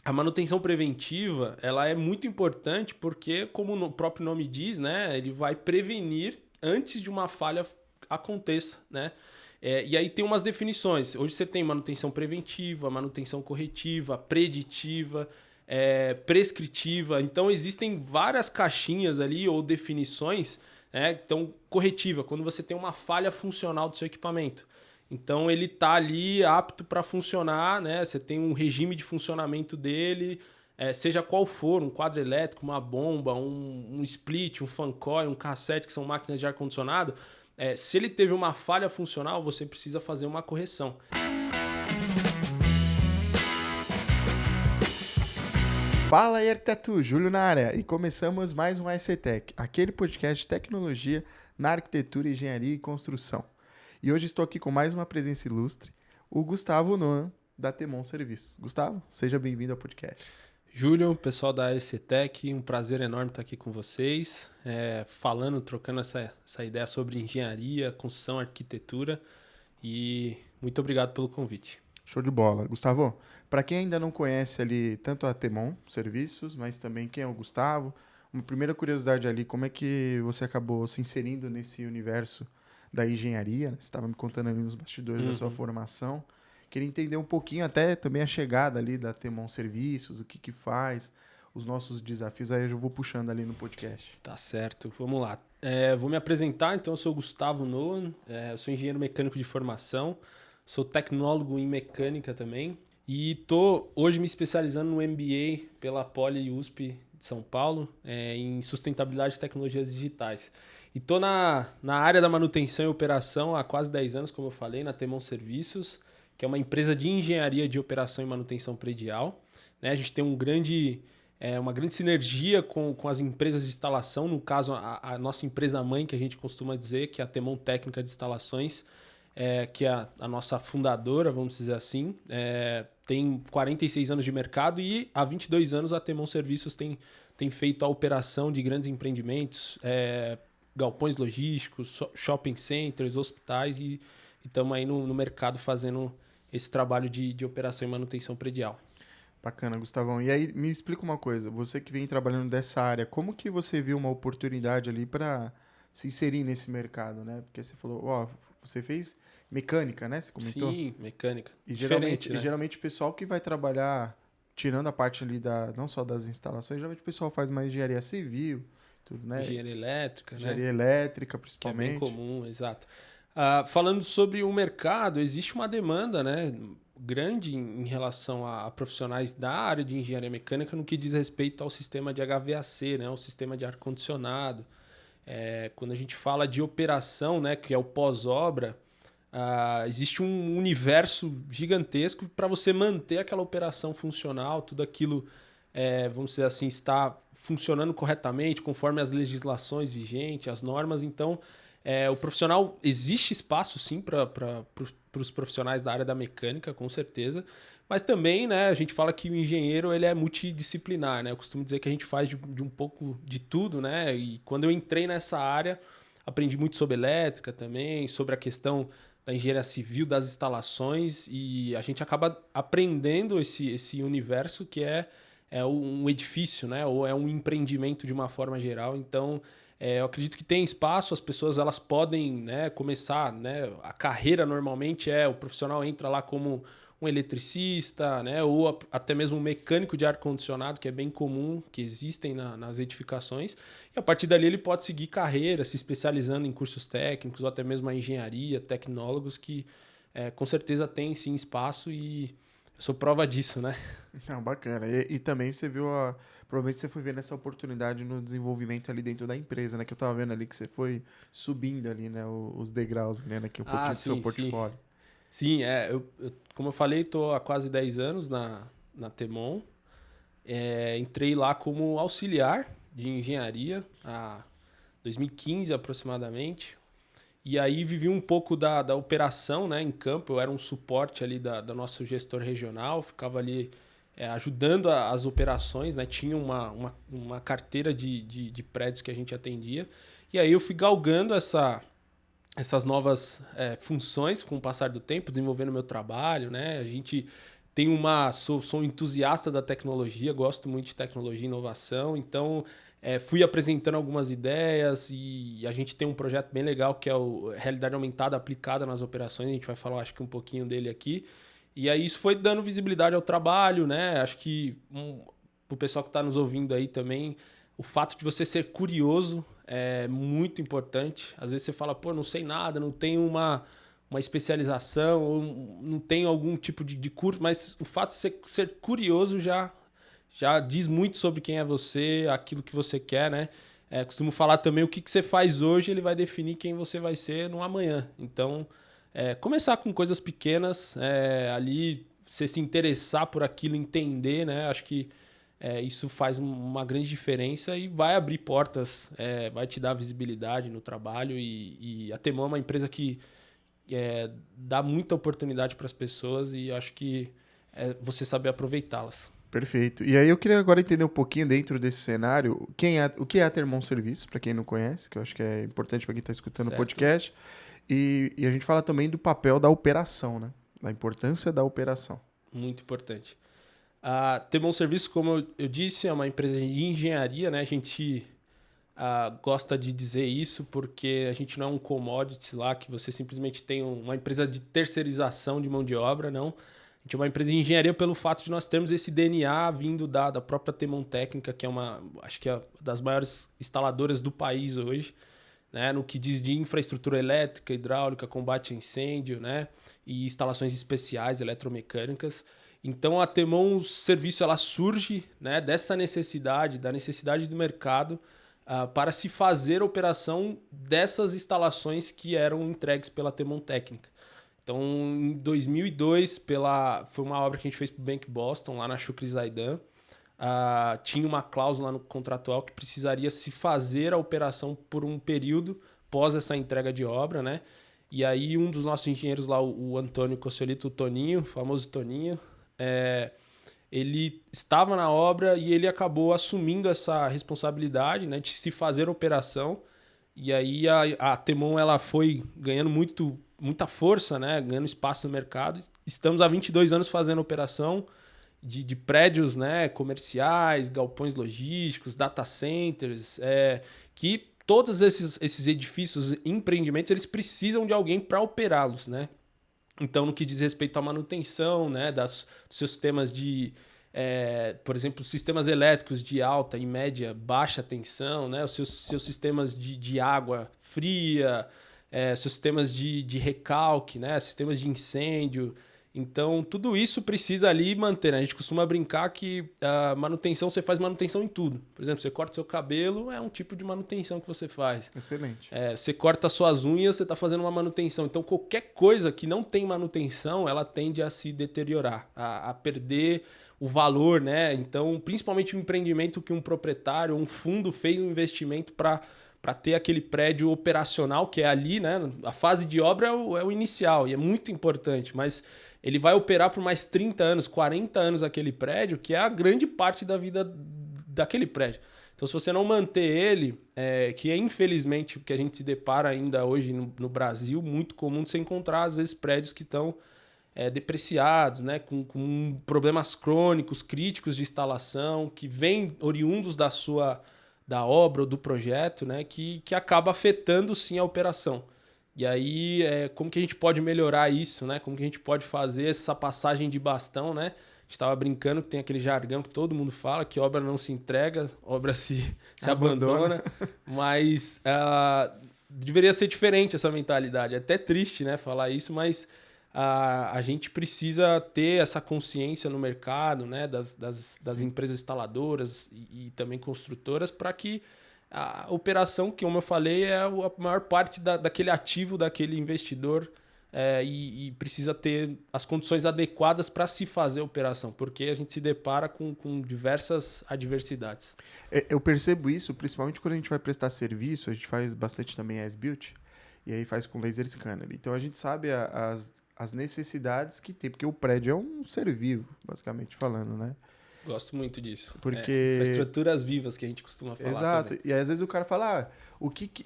A manutenção preventiva, ela é muito importante porque, como o próprio nome diz, né, ele vai prevenir antes de uma falha aconteça, né? E aí tem umas definições. Hoje você tem manutenção preventiva, manutenção corretiva, preditiva, prescritiva. Então existem várias caixinhas ali ou definições, né? Então, corretiva, quando você tem uma falha funcional do seu equipamento. Então ele está ali apto para funcionar, né? Você tem um regime de funcionamento dele, seja qual for, um quadro elétrico, uma bomba, um split, um fan coil, um cassete, que são máquinas de ar-condicionado. Se ele teve uma falha funcional, você precisa fazer uma correção. Fala aí, arquiteto, Júlio na área, e começamos mais um ICTech, aquele podcast de tecnologia na arquitetura, engenharia e construção. E hoje estou aqui com mais uma presença ilustre, o Gustavo Noan, da Temon Serviços. Gustavo, seja bem-vindo ao podcast. Júlio, pessoal da ICTech, um prazer enorme estar aqui com vocês, trocando essa ideia sobre engenharia, construção, arquitetura, e muito obrigado pelo convite. Show de bola. Gustavo, para quem ainda não conhece ali tanto a Temon Serviços, mas também quem é o Gustavo, uma primeira curiosidade ali, como é que você acabou se inserindo nesse universo da engenharia? Você estava me contando ali nos bastidores da sua formação. Queria entender um pouquinho até também a chegada ali da Temon Serviços, o que faz, os nossos desafios, aí eu já vou puxando ali no podcast. Tá certo, vamos lá. Vou me apresentar, então eu sou o Gustavo Noan, eu sou engenheiro mecânico de formação, sou tecnólogo em mecânica também e estou hoje me especializando no MBA pela Poli USP de São Paulo em sustentabilidade e tecnologias digitais. E estou na área da manutenção e operação há quase 10 anos, como eu falei, na Temon Serviços, que é uma empresa de engenharia de operação e manutenção predial. Né? A gente tem uma grande sinergia com as empresas de instalação, no caso a nossa empresa-mãe, que a gente costuma dizer, que é a Temon Técnica de Instalações, que é a nossa fundadora, vamos dizer assim, tem 46 anos de mercado e há 22 anos a Temon Serviços tem feito a operação de grandes empreendimentos, galpões logísticos, shopping centers, hospitais e estamos aí no mercado fazendo esse trabalho de operação e manutenção predial. Bacana, Gustavão. E aí, me explica uma coisa. Você que vem trabalhando dessa área, como que você viu uma oportunidade ali para se inserir nesse mercado, né? Porque você falou, você fez mecânica, né? Você comentou? Sim, mecânica. E diferente, né? geralmente o pessoal que vai trabalhar, tirando a parte ali não só das instalações, geralmente o pessoal faz mais engenharia civil, tudo, né? Engenharia elétrica, Engenharia elétrica, que é principalmente. bem comum, exato. Falando sobre o mercado, existe uma demanda, né, grande em relação a profissionais da área de engenharia mecânica no que diz respeito ao sistema de HVAC, né, o sistema de ar-condicionado. Quando a gente fala de operação, né, que é o pós-obra, existe um universo gigantesco para você manter aquela operação funcional, tudo aquilo, vamos dizer assim, está funcionando corretamente, conforme as legislações vigentes, as normas. Então, o profissional, existe espaço sim para os profissionais da área da mecânica, com certeza, mas também, né, a gente fala que o engenheiro ele é multidisciplinar, né? Eu costumo dizer que a gente faz de um pouco de tudo, né? E quando eu entrei nessa área, aprendi muito sobre elétrica também, sobre a questão da engenharia civil, das instalações, e a gente acaba aprendendo esse universo que é um edifício, né? Ou é um empreendimento de uma forma geral. Então, eu acredito que tem espaço, as pessoas elas podem, né, começar, né, a carreira normalmente o profissional entra lá como um eletricista, né, ou até mesmo um mecânico de ar-condicionado, que é bem comum, que existem nas edificações, e a partir dali ele pode seguir carreira, se especializando em cursos técnicos, ou até mesmo a engenharia, tecnólogos, que com certeza tem sim espaço e eu sou prova disso, né? Não, bacana. E também você viu provavelmente você foi vendo essa oportunidade no desenvolvimento ali dentro da empresa, né? Que eu tava vendo ali que você foi subindo ali, né? Os degraus, né? Aqui um pouquinho do seu portfólio. Sim, como eu falei, estou há quase 10 anos na Temon. Entrei lá como auxiliar de engenharia, há 2015 aproximadamente. E aí vivi um pouco da operação, né, em campo. Eu era um suporte ali da nosso gestor regional, ficava ali ajudando as operações, né? Tinha uma carteira de prédios que a gente atendia. E aí eu fui galgando essas novas funções com o passar do tempo, desenvolvendo meu trabalho, né? A gente sou um entusiasta da tecnologia, gosto muito de tecnologia e inovação, então fui apresentando algumas ideias e a gente tem um projeto bem legal que é o Realidade Aumentada aplicada nas operações, a gente vai falar acho que um pouquinho dele aqui. E aí isso foi dando visibilidade ao trabalho, né? Acho que o pessoal que está nos ouvindo aí também, o fato de você ser curioso é muito importante. Às vezes você fala, pô, não sei nada, não tenho uma especialização, ou não tenho algum tipo de curso, mas o fato de você ser curioso já diz muito sobre quem é você, aquilo que você quer, né? Costumo falar também o que você faz hoje, ele vai definir quem você vai ser no amanhã. Então, começar com coisas pequenas, ali você se interessar por aquilo, entender, né? Acho que isso faz uma grande diferença e vai abrir portas, vai te dar visibilidade no trabalho. E a Temon é uma empresa que dá muita oportunidade para as pessoas e acho que você saber aproveitá-las. Perfeito. E aí eu queria agora entender um pouquinho dentro desse cenário, o que é a Thermon Serviços, para quem não conhece, que eu acho que é importante para quem está escutando o podcast. E a gente fala também do papel da operação, né? Da importância da operação. Muito importante. A Thermon Serviços, como eu disse, é uma empresa de engenharia, né? A gente gosta de dizer isso porque a gente não é um commodity lá, que você simplesmente tem uma empresa de terceirização de mão de obra, não. A gente é uma empresa de engenharia pelo fato de nós termos esse DNA vindo da própria Temon Técnica, que acho que é das maiores instaladoras do país hoje, né? No que diz de infraestrutura elétrica, hidráulica, combate a incêndio, né? E instalações especiais eletromecânicas. Então a Temon Serviço ela surge, né, dessa necessidade, da necessidade do mercado para se fazer a operação dessas instalações que eram entregues pela Temon Técnica. Então, em 2002, foi uma obra que a gente fez para o Bank Boston, lá na Shukri Zaidan. Tinha uma cláusula no contratual que precisaria se fazer a operação por um período pós essa entrega de obra, né? E aí um dos nossos engenheiros lá, o Antônio Cossolito, o Toninho, o famoso Toninho, ele estava na obra e ele acabou assumindo essa responsabilidade, né, de se fazer a operação. E aí a Temon ela foi ganhando muita força, né, ganhando espaço no mercado. Estamos há 22 anos fazendo operação de prédios, né, comerciais, galpões logísticos, data centers, que todos esses edifícios, empreendimentos, eles precisam de alguém para operá-los, né? Então, no que diz respeito à manutenção, né, dos seus sistemas por exemplo, sistemas elétricos de alta e média, baixa tensão, né, os seus sistemas de água fria, seus sistemas de recalque, né, sistemas de incêndio. Então, tudo isso precisa ali manter, né? A gente costuma brincar que a manutenção, você faz manutenção em tudo. Por exemplo, você corta seu cabelo, é um tipo de manutenção que você faz. Excelente. Você corta suas unhas, você está fazendo uma manutenção. Então, qualquer coisa que não tem manutenção, ela tende a se deteriorar, a perder o valor, né? Então, principalmente o empreendimento que um proprietário, um fundo fez um investimento para ter aquele prédio operacional, que é ali, né? A fase de obra é o inicial e é muito importante, mas ele vai operar por mais 30 anos, 40 anos aquele prédio, que é a grande parte da vida daquele prédio. Então, se você não manter ele, que é infelizmente o que a gente se depara ainda hoje no Brasil, muito comum de você encontrar, às vezes, prédios que estão depreciados, né, com problemas crônicos, críticos de instalação, que vêm oriundos da obra ou do projeto, né, que acaba afetando sim a operação. E aí, como que a gente pode melhorar isso, né? Como que a gente pode fazer essa passagem de bastão, né? A gente estava brincando que tem aquele jargão que todo mundo fala, que obra não se entrega, obra se abandona. Mas deveria ser diferente essa mentalidade. É até triste, né, falar isso, mas a gente precisa ter essa consciência no mercado, né, das empresas instaladoras e também construtoras para que a operação, que como eu falei, é a maior parte daquele ativo, daquele investidor e precisa ter as condições adequadas para se fazer a operação, porque a gente se depara com diversas adversidades. Eu percebo isso, principalmente quando a gente vai prestar serviço, a gente faz bastante também as-built, e aí faz com laser scanner. Então a gente sabe as necessidades que tem, porque o prédio é um ser vivo, basicamente falando, né? Gosto muito disso. Porque infraestruturas vivas que a gente costuma falar. Exato. Também. E aí, às vezes o cara fala,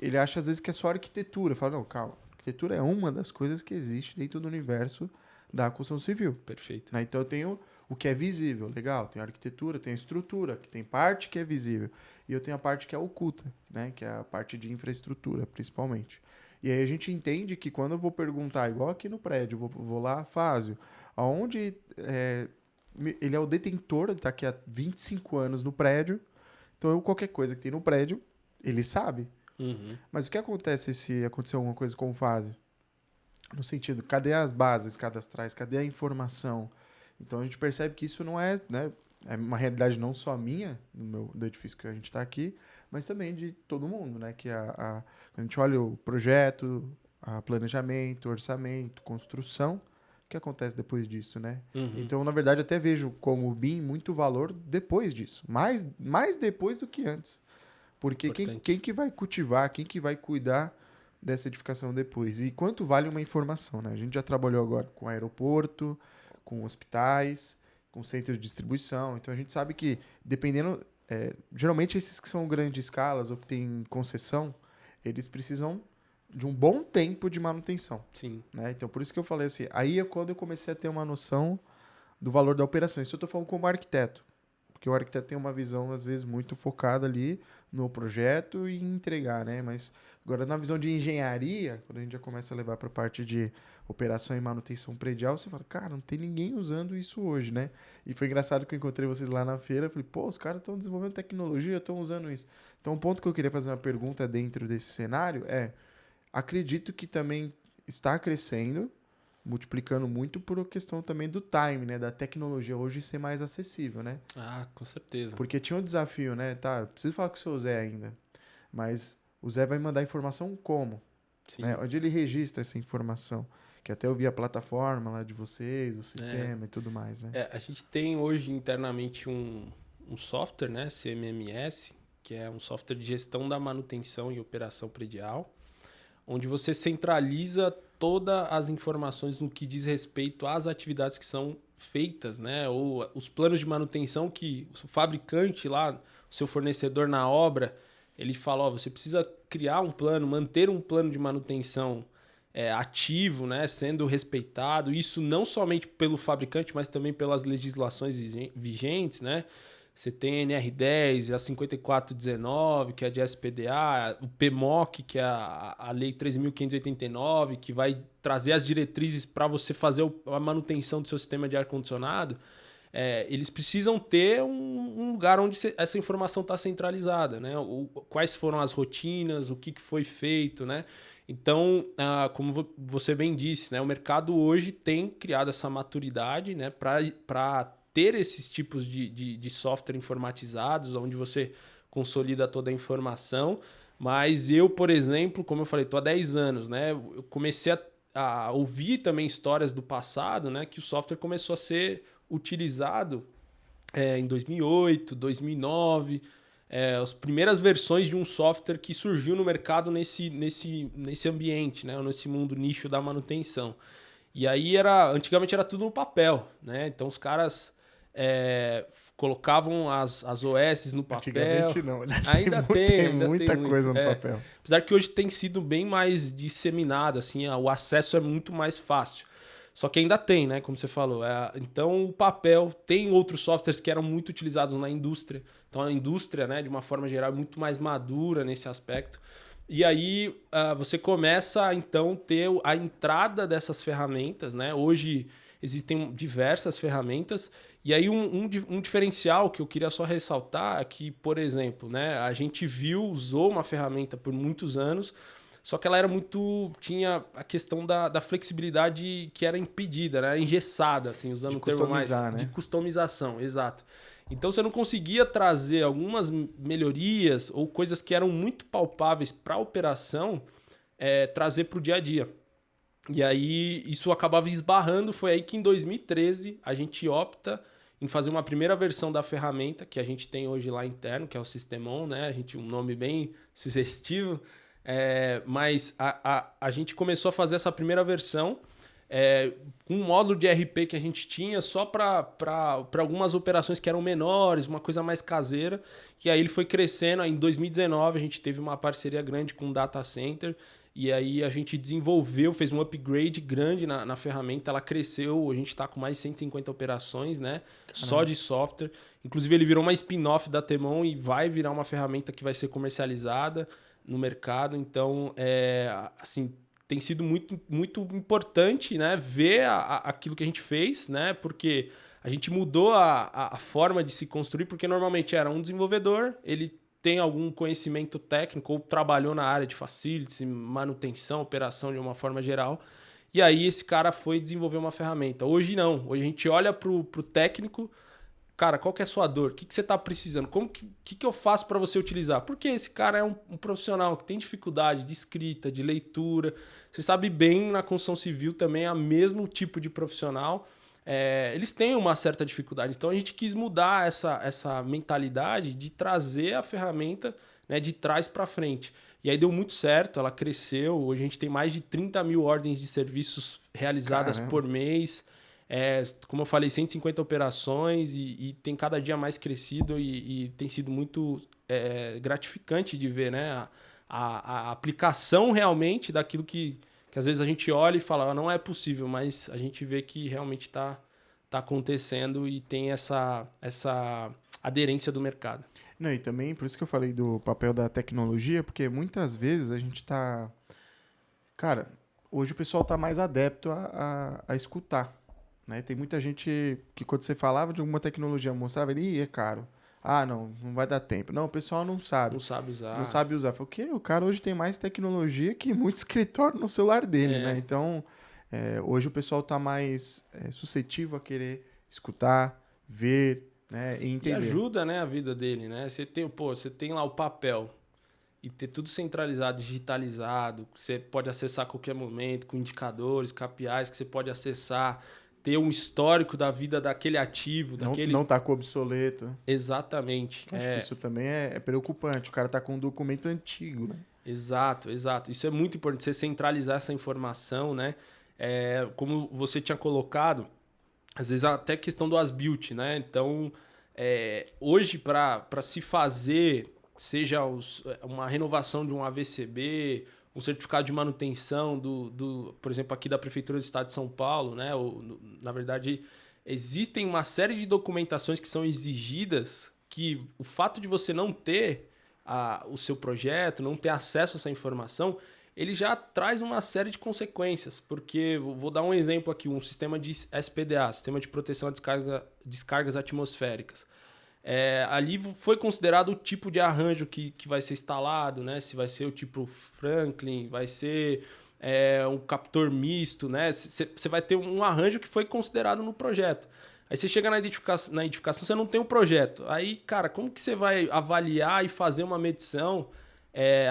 ele acha às vezes que é só arquitetura. Fala, não, calma. Arquitetura é uma das coisas que existe dentro do universo da construção civil. Perfeito. Né? Então eu tenho o que é visível, legal, tem a arquitetura, tem a estrutura, que tem parte que é visível, e eu tenho a parte que é oculta, né? Que é a parte de infraestrutura, principalmente. E aí a gente entende que quando eu vou perguntar, igual aqui no prédio, vou lá, Fázio, aonde ele é o detentor, ele está aqui há 25 anos no prédio, então qualquer coisa que tem no prédio, ele sabe. Uhum. Mas o que acontece se acontecer alguma coisa com o Fázio? No sentido, cadê as bases cadastrais, cadê a informação? Então a gente percebe que isso não é, né, é uma realidade não só minha, do edifício que a gente está aqui, mas também de todo mundo, né? Que quando a gente olha o projeto, planejamento, orçamento, construção, o que acontece depois disso, né? Uhum. Então, na verdade, até vejo como o BIM muito valor depois disso, mais depois do que antes. Porque quem que vai cultivar, quem que vai cuidar dessa edificação depois? E quanto vale uma informação, né? A gente já trabalhou agora com aeroporto, com hospitais, com centro de distribuição. Então, a gente sabe que, dependendo... geralmente, esses que são grandes escalas ou que têm concessão, eles precisam de um bom tempo de manutenção. Sim. Né? Então, por isso que eu falei assim, aí é quando eu comecei a ter uma noção do valor da operação. Isso eu estou falando como arquiteto. Porque o arquiteto tem uma visão, às vezes, muito focada ali no projeto e em entregar, né? Mas agora, na visão de engenharia, quando a gente já começa a levar para a parte de operação e manutenção predial, você fala, cara, não tem ninguém usando isso hoje, né? E foi engraçado que eu encontrei vocês lá na feira, eu falei, pô, os caras estão desenvolvendo tecnologia, estão usando isso. Então, um ponto que eu queria fazer uma pergunta dentro desse cenário acredito que também está crescendo, multiplicando muito por questão também do time, né? Da tecnologia hoje ser mais acessível, né? Ah, com certeza. Porque tinha um desafio, né? Tá, preciso falar com o seu Zé ainda. Mas o Zé vai mandar informação como? Sim. Né? Onde ele registra essa informação? Que até eu vi a plataforma lá de vocês, o sistema e tudo mais, né? A gente tem hoje internamente um software, né? CMMS, que é um software de gestão da manutenção e operação predial, onde você centraliza todas as informações no que diz respeito às atividades que são feitas, né? Ou os planos de manutenção que o fabricante lá, o seu fornecedor na obra, ele fala, você precisa criar um plano, manter um plano de manutenção ativo, né? Sendo respeitado. Isso não somente pelo fabricante, mas também pelas legislações vigentes, né? Você tem a NR10, a 5419, que é de SPDA, o PMOC, que é a Lei 3.589, que vai trazer as diretrizes para você fazer a manutenção do seu sistema de ar-condicionado. Eles precisam ter um lugar onde essa informação está centralizada, né? Quais foram as rotinas, o que foi feito, né? Então, como você bem disse, né? O mercado hoje tem criado essa maturidade, né? Para ter esses tipos de software informatizados, onde você consolida toda a informação. Mas eu, por exemplo, como eu falei, estou há 10 anos, né? Eu comecei a ouvir também histórias do passado, né? Que o software começou a ser utilizado em 2008, 2009, as primeiras versões de um software que surgiu no mercado nesse ambiente, né? Nesse mundo nicho da manutenção. E aí antigamente era tudo no papel, né? Então os caras colocavam as OS no papel. Antigamente não. Ainda tem muita coisa no papel. Apesar que hoje tem sido bem mais disseminado, assim, o acesso é muito mais fácil. Só que ainda tem, né? Como você falou. Então o papel tem outros softwares que eram muito utilizados na indústria. Então a indústria, né, de uma forma geral, é muito mais madura nesse aspecto. E aí você começa, então, ter a entrada dessas ferramentas, né? Hoje existem diversas ferramentas. E aí um diferencial que eu queria só ressaltar é que, por exemplo, né, a gente usou uma ferramenta por muitos anos, só que ela era tinha a questão da flexibilidade que era impedida, né? Engessada, assim, usando um termo mais de customização, exato. Então você não conseguia trazer algumas melhorias ou coisas que eram muito palpáveis para a operação, trazer para o dia a dia. E aí isso acabava esbarrando. Foi aí que em 2013 a gente opta em fazer uma primeira versão da ferramenta que a gente tem hoje lá interno, que é o Systemon, né? Um nome bem sugestivo. Mas a gente começou a fazer essa primeira versão com um módulo de RP que a gente tinha só para algumas operações que eram menores, uma coisa mais caseira. E aí ele foi crescendo. Aí, em 2019 a gente teve uma parceria grande com o Data Center. E aí a gente desenvolveu, fez um upgrade grande na ferramenta, ela cresceu, a gente está com mais de 150 operações, né? Só de software. Inclusive ele virou uma spin-off da Temon e vai virar uma ferramenta que vai ser comercializada no mercado. Então, assim, tem sido muito, muito importante, né, ver aquilo que a gente fez, né? Porque a gente mudou a forma de se construir, porque normalmente era um desenvolvedor, ele tem algum conhecimento técnico ou trabalhou na área de facilities, manutenção, operação de uma forma geral. E aí esse cara foi desenvolver uma ferramenta. Hoje não. Hoje a gente olha para o técnico, cara, qual que é a sua dor? O que você está precisando? Que eu faço para você utilizar? Porque esse cara é um profissional que tem dificuldade de escrita, de leitura. Você sabe bem, na construção civil também é o mesmo tipo de profissional. Eles têm uma certa dificuldade. Então a gente quis mudar essa mentalidade de trazer a ferramenta, né, de trás para frente. E aí deu muito certo, ela cresceu. Hoje a gente tem mais de 30 mil ordens de serviços realizadas por mês. Como eu falei, 150 operações e tem cada dia mais crescido e tem sido muito gratificante de ver, né, a aplicação realmente daquilo que às vezes a gente olha e fala, não é possível, mas a gente vê que realmente está acontecendo e tem essa aderência do mercado. Não, e também, por isso que eu falei do papel da tecnologia, porque muitas vezes a gente tá... Cara, hoje o pessoal tá mais adepto a escutar, né? Tem muita gente que quando você falava de alguma tecnologia, mostrava ele, é caro. Ah, não vai dar tempo. Não, o pessoal não sabe. Não sabe usar. Não sabe usar. Falei, o quê? O cara hoje tem mais tecnologia que muito escritório no celular dele, né? Então, hoje o pessoal tá mais suscetível a querer escutar, ver, né? E entender. E ajuda, né, a vida dele, né? Você tem lá o papel e ter tudo centralizado, digitalizado, que você pode acessar a qualquer momento, com indicadores, KPIs que você pode acessar, ter um histórico da vida daquele ativo, daquele... Não tá com obsoleto. Exatamente. Acho que isso também é preocupante. O cara tá com um documento antigo, né? Exato. Isso é muito importante, você centralizar essa informação, né? Como você tinha colocado, às vezes até questão do as-built, né? Então, hoje para se fazer, seja uma renovação de um AVCB, um certificado de manutenção por exemplo, aqui da Prefeitura do Estado de São Paulo, né? Na verdade, existem uma série de documentações que são exigidas que o fato de você não ter o seu projeto, não ter acesso a essa informação, ele já traz uma série de consequências. Porque, vou dar um exemplo aqui, um sistema de SPDA, Sistema de Proteção a Descargas Atmosféricas. Ali foi considerado o tipo de arranjo que vai ser instalado, né? Se vai ser o tipo Franklin, vai ser um captor misto, né? Você vai ter um arranjo que foi considerado no projeto. Aí você chega na edificação, você não tem um projeto. Aí, cara, como que você vai avaliar e fazer uma medição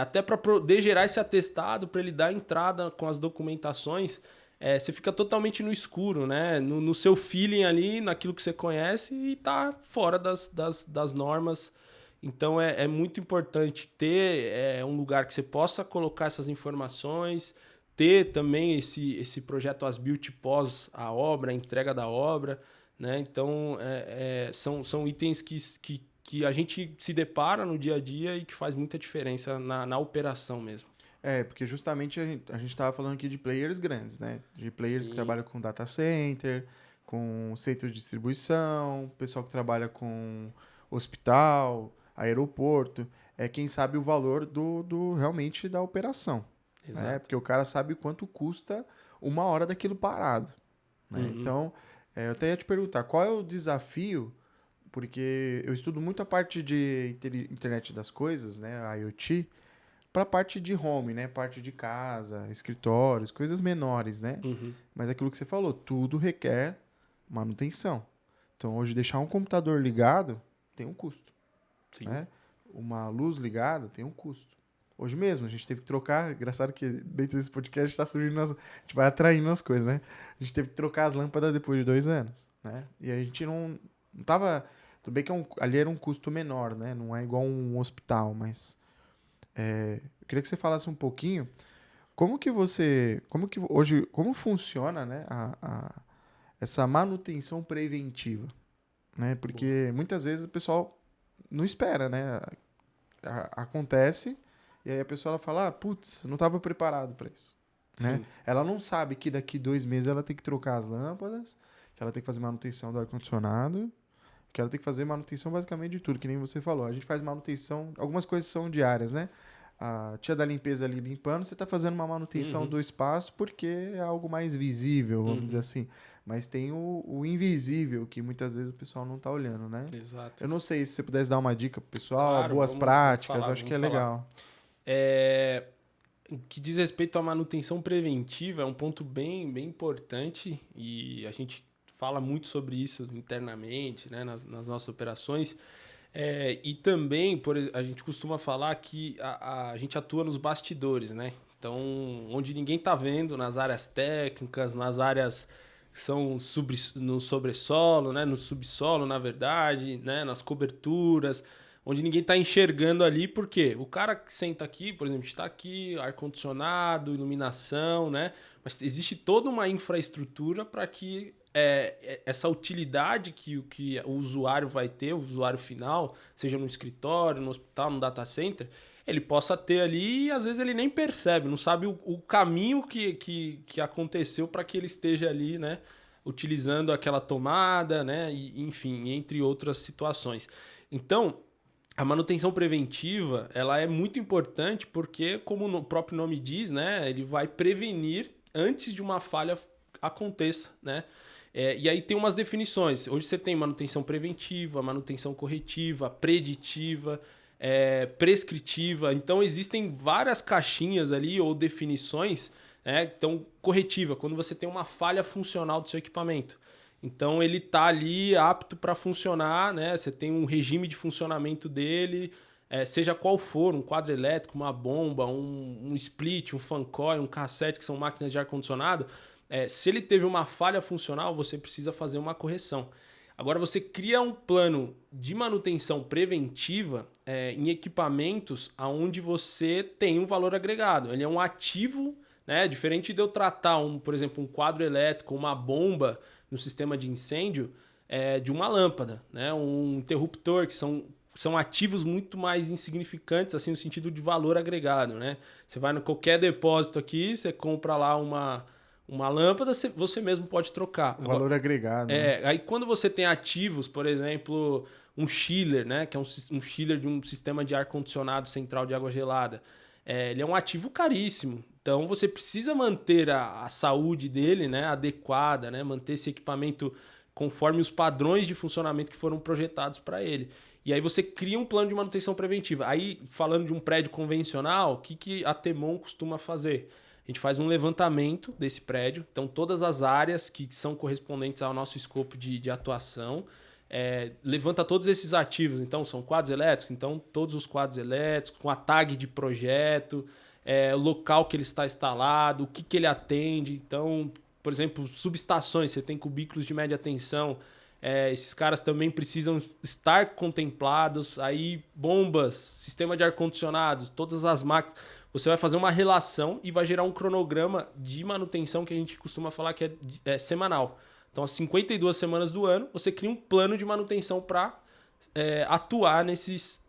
até para poder gerar esse atestado, para ele dar entrada com as documentações? Você fica totalmente no escuro, né? No seu feeling ali, naquilo que você conhece e tá fora das normas. Então é muito importante ter um lugar que você possa colocar essas informações, ter também esse projeto as-built pós a obra, a entrega da obra, né? Então são itens que a gente se depara no dia a dia e que faz muita diferença na operação mesmo. Porque justamente a gente estava falando aqui de players grandes, né? De players Sim. que trabalham com data center, com centro de distribuição, pessoal que trabalha com hospital, aeroporto. Quem sabe o valor realmente da operação. Exato. Né? Porque o cara sabe quanto custa uma hora daquilo parado. Né? Uhum. Então, eu até ia te perguntar, qual é o desafio? Porque eu estudo muito a parte de internet das coisas, né? A IoT, para a parte de home, né? Parte de casa, escritórios, coisas menores, né? Uhum. Mas aquilo que você falou, tudo requer manutenção. Então, hoje, deixar um computador ligado tem um custo. Sim. Né? Uma luz ligada tem um custo. Hoje mesmo, a gente teve que trocar. Engraçado que dentro desse podcast está surgindo. A gente vai atraindo as coisas, né? A gente teve que trocar as lâmpadas depois de 2 anos. Né? E a gente não tava. Tudo bem que ali era um custo menor, né? Não é igual um hospital, mas. Eu queria que você falasse um pouquinho como funciona, né, essa manutenção preventiva, né? Porque muitas vezes o pessoal não espera, né? Acontece E aí a pessoa ela fala, putz, não estava preparado para isso. Né? Ela não sabe que daqui 2 meses ela tem que trocar as lâmpadas, que ela tem que fazer manutenção do ar-condicionado, que ela tem que fazer manutenção basicamente de tudo, que nem você falou. A gente faz manutenção, algumas coisas são diárias, né? A tia da limpeza ali limpando, você está fazendo uma manutenção do espaço porque é algo mais visível, vamos dizer assim. Mas tem o invisível, que muitas vezes o pessoal não está olhando, né? Exato. Eu não sei se você pudesse dar uma dica pro pessoal, Claro, boas práticas, acho que é legal. O que diz respeito à manutenção preventiva é um ponto bem, bem importante e a gente fala muito sobre isso internamente, né, nas nossas operações. E também, a gente costuma falar que a gente atua nos bastidores, né? Então, onde ninguém está vendo, nas áreas técnicas, nas áreas que são no sobressolo, né? No subsolo, na verdade, né? Nas coberturas, onde ninguém está enxergando ali, porque o cara que senta aqui, por exemplo, está aqui, ar-condicionado, iluminação, né? Mas existe toda uma infraestrutura para que essa utilidade que o usuário vai ter, o usuário final, seja no escritório, no hospital, no data center, ele possa ter ali e às vezes ele nem percebe, não sabe o caminho que aconteceu para que ele esteja ali, né, utilizando aquela tomada, né, e, enfim, entre outras situações. Então, a manutenção preventiva, ela é muito importante porque, como o próprio nome diz, né, ele vai prevenir antes de uma falha aconteça, né? E aí tem umas definições. Hoje você tem manutenção preventiva, manutenção corretiva, preditiva, prescritiva. Então existem várias caixinhas ali ou definições. Então, corretiva, quando você tem uma falha funcional do seu equipamento. Então ele está ali apto para funcionar, né? Você tem um regime de funcionamento dele, seja qual for, um quadro elétrico, uma bomba, um split, um fan coil, um cassete, que são máquinas de ar-condicionado. Se ele teve uma falha funcional, você precisa fazer uma correção. Agora, você cria um plano de manutenção preventiva em equipamentos onde você tem um valor agregado. Ele é um ativo, né? Diferente de eu tratar, por exemplo, um quadro elétrico, uma bomba no sistema de incêndio, de uma lâmpada, né? Um interruptor, que são ativos muito mais insignificantes, assim, no sentido de valor agregado, né? Você vai em qualquer depósito aqui, você compra lá uma lâmpada, você mesmo pode trocar. O valor agregado. Né? Aí quando você tem ativos, por exemplo, um chiller, né? Que é um chiller de um sistema de ar-condicionado central de água gelada. Ele é um ativo caríssimo. Então você precisa manter a saúde dele, né, adequada, né? Manter esse equipamento conforme os padrões de funcionamento que foram projetados para ele. E aí você cria um plano de manutenção preventiva. Aí, falando de um prédio convencional, o que a Temon costuma fazer? A gente faz um levantamento desse prédio, então todas as áreas que são correspondentes ao nosso escopo de atuação, levanta todos esses ativos, então são quadros elétricos, então todos os quadros elétricos, com a tag de projeto, o local que ele está instalado, o que ele atende, então, por exemplo, subestações, você tem cubículos de média tensão, esses caras também precisam estar contemplados, aí bombas, sistema de ar-condicionado, todas as máquinas. Você vai fazer uma relação e vai gerar um cronograma de manutenção que a gente costuma falar que é semanal. Então, às 52 semanas do ano, você cria um plano de manutenção para atuar nesses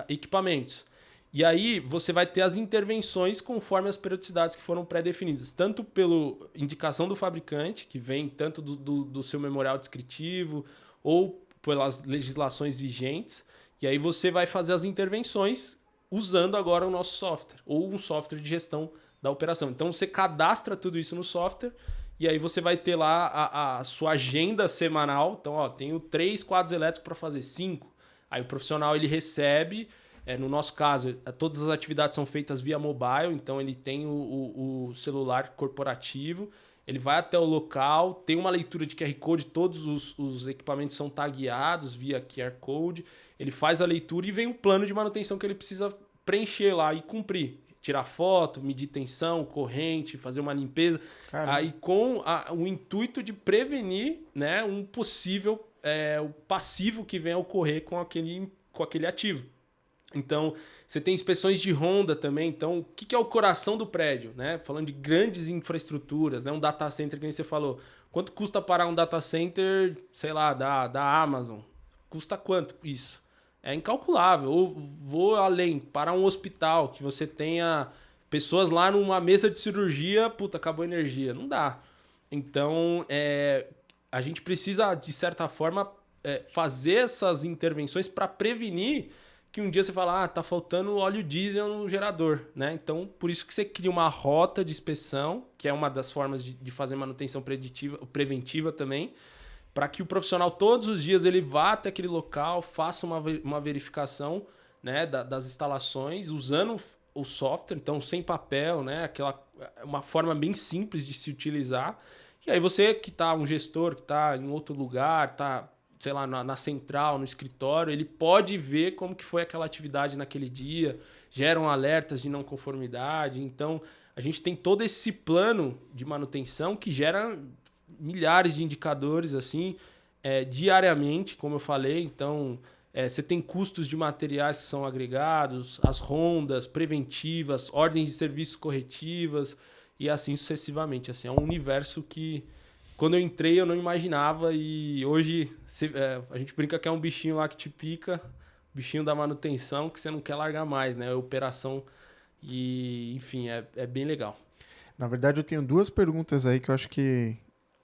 equipamentos. E aí você vai ter as intervenções conforme as periodicidades que foram pré-definidas, tanto pela indicação do fabricante, que vem tanto do seu memorial descritivo, ou pelas legislações vigentes. E aí você vai fazer as intervenções usando agora o nosso software, ou um software de gestão da operação. Então você cadastra tudo isso no software e aí você vai ter lá a sua agenda semanal. Então, tenho 3 quadros elétricos para fazer, 5. Aí o profissional ele recebe, no nosso caso, todas as atividades são feitas via mobile, então ele tem o celular corporativo, ele vai até o local, tem uma leitura de QR Code, todos os equipamentos são tagueados via QR Code, ele faz a leitura e vem um plano de manutenção que ele precisa preencher lá e cumprir. Tirar foto, medir tensão, corrente, fazer uma limpeza. Caramba. Aí com o intuito de prevenir, né, um possível o passivo que venha a ocorrer com aquele ativo. Então, você tem inspeções de ronda também. Então, o que é o coração do prédio? Né? Falando de grandes infraestruturas, né? Um data center, que nem você falou. Quanto custa parar um data center, sei lá, da Amazon? Custa quanto isso? é incalculável. Ou vou além, para um hospital, que você tenha pessoas lá numa mesa de cirurgia, puta, acabou a energia. Não dá. Então, a gente precisa, de certa forma, fazer essas intervenções para prevenir que um dia você fala, tá faltando óleo diesel no gerador, né? Então, por isso que você cria uma rota de inspeção, que é uma das formas de fazer manutenção preventiva também, para que o profissional todos os dias ele vá até aquele local, faça uma verificação, né, das instalações, usando o software, então sem papel, né, uma forma bem simples de se utilizar. E aí você que está um gestor, que está em outro lugar, está, sei lá, na central, no escritório, ele pode ver como que foi aquela atividade naquele dia, geram alertas de não conformidade. Então, a gente tem todo esse plano de manutenção que gera milhares de indicadores assim, diariamente, como eu falei. Então, você tem custos de materiais que são agregados, as rondas preventivas, ordens de serviço corretivas e assim sucessivamente. Assim, é um universo que, quando eu entrei, eu não imaginava, e hoje a gente brinca que é um bichinho lá que te pica, bichinho da manutenção, que você não quer largar mais, né? Operação e, enfim, é bem legal. Na verdade, eu tenho duas perguntas aí que eu acho que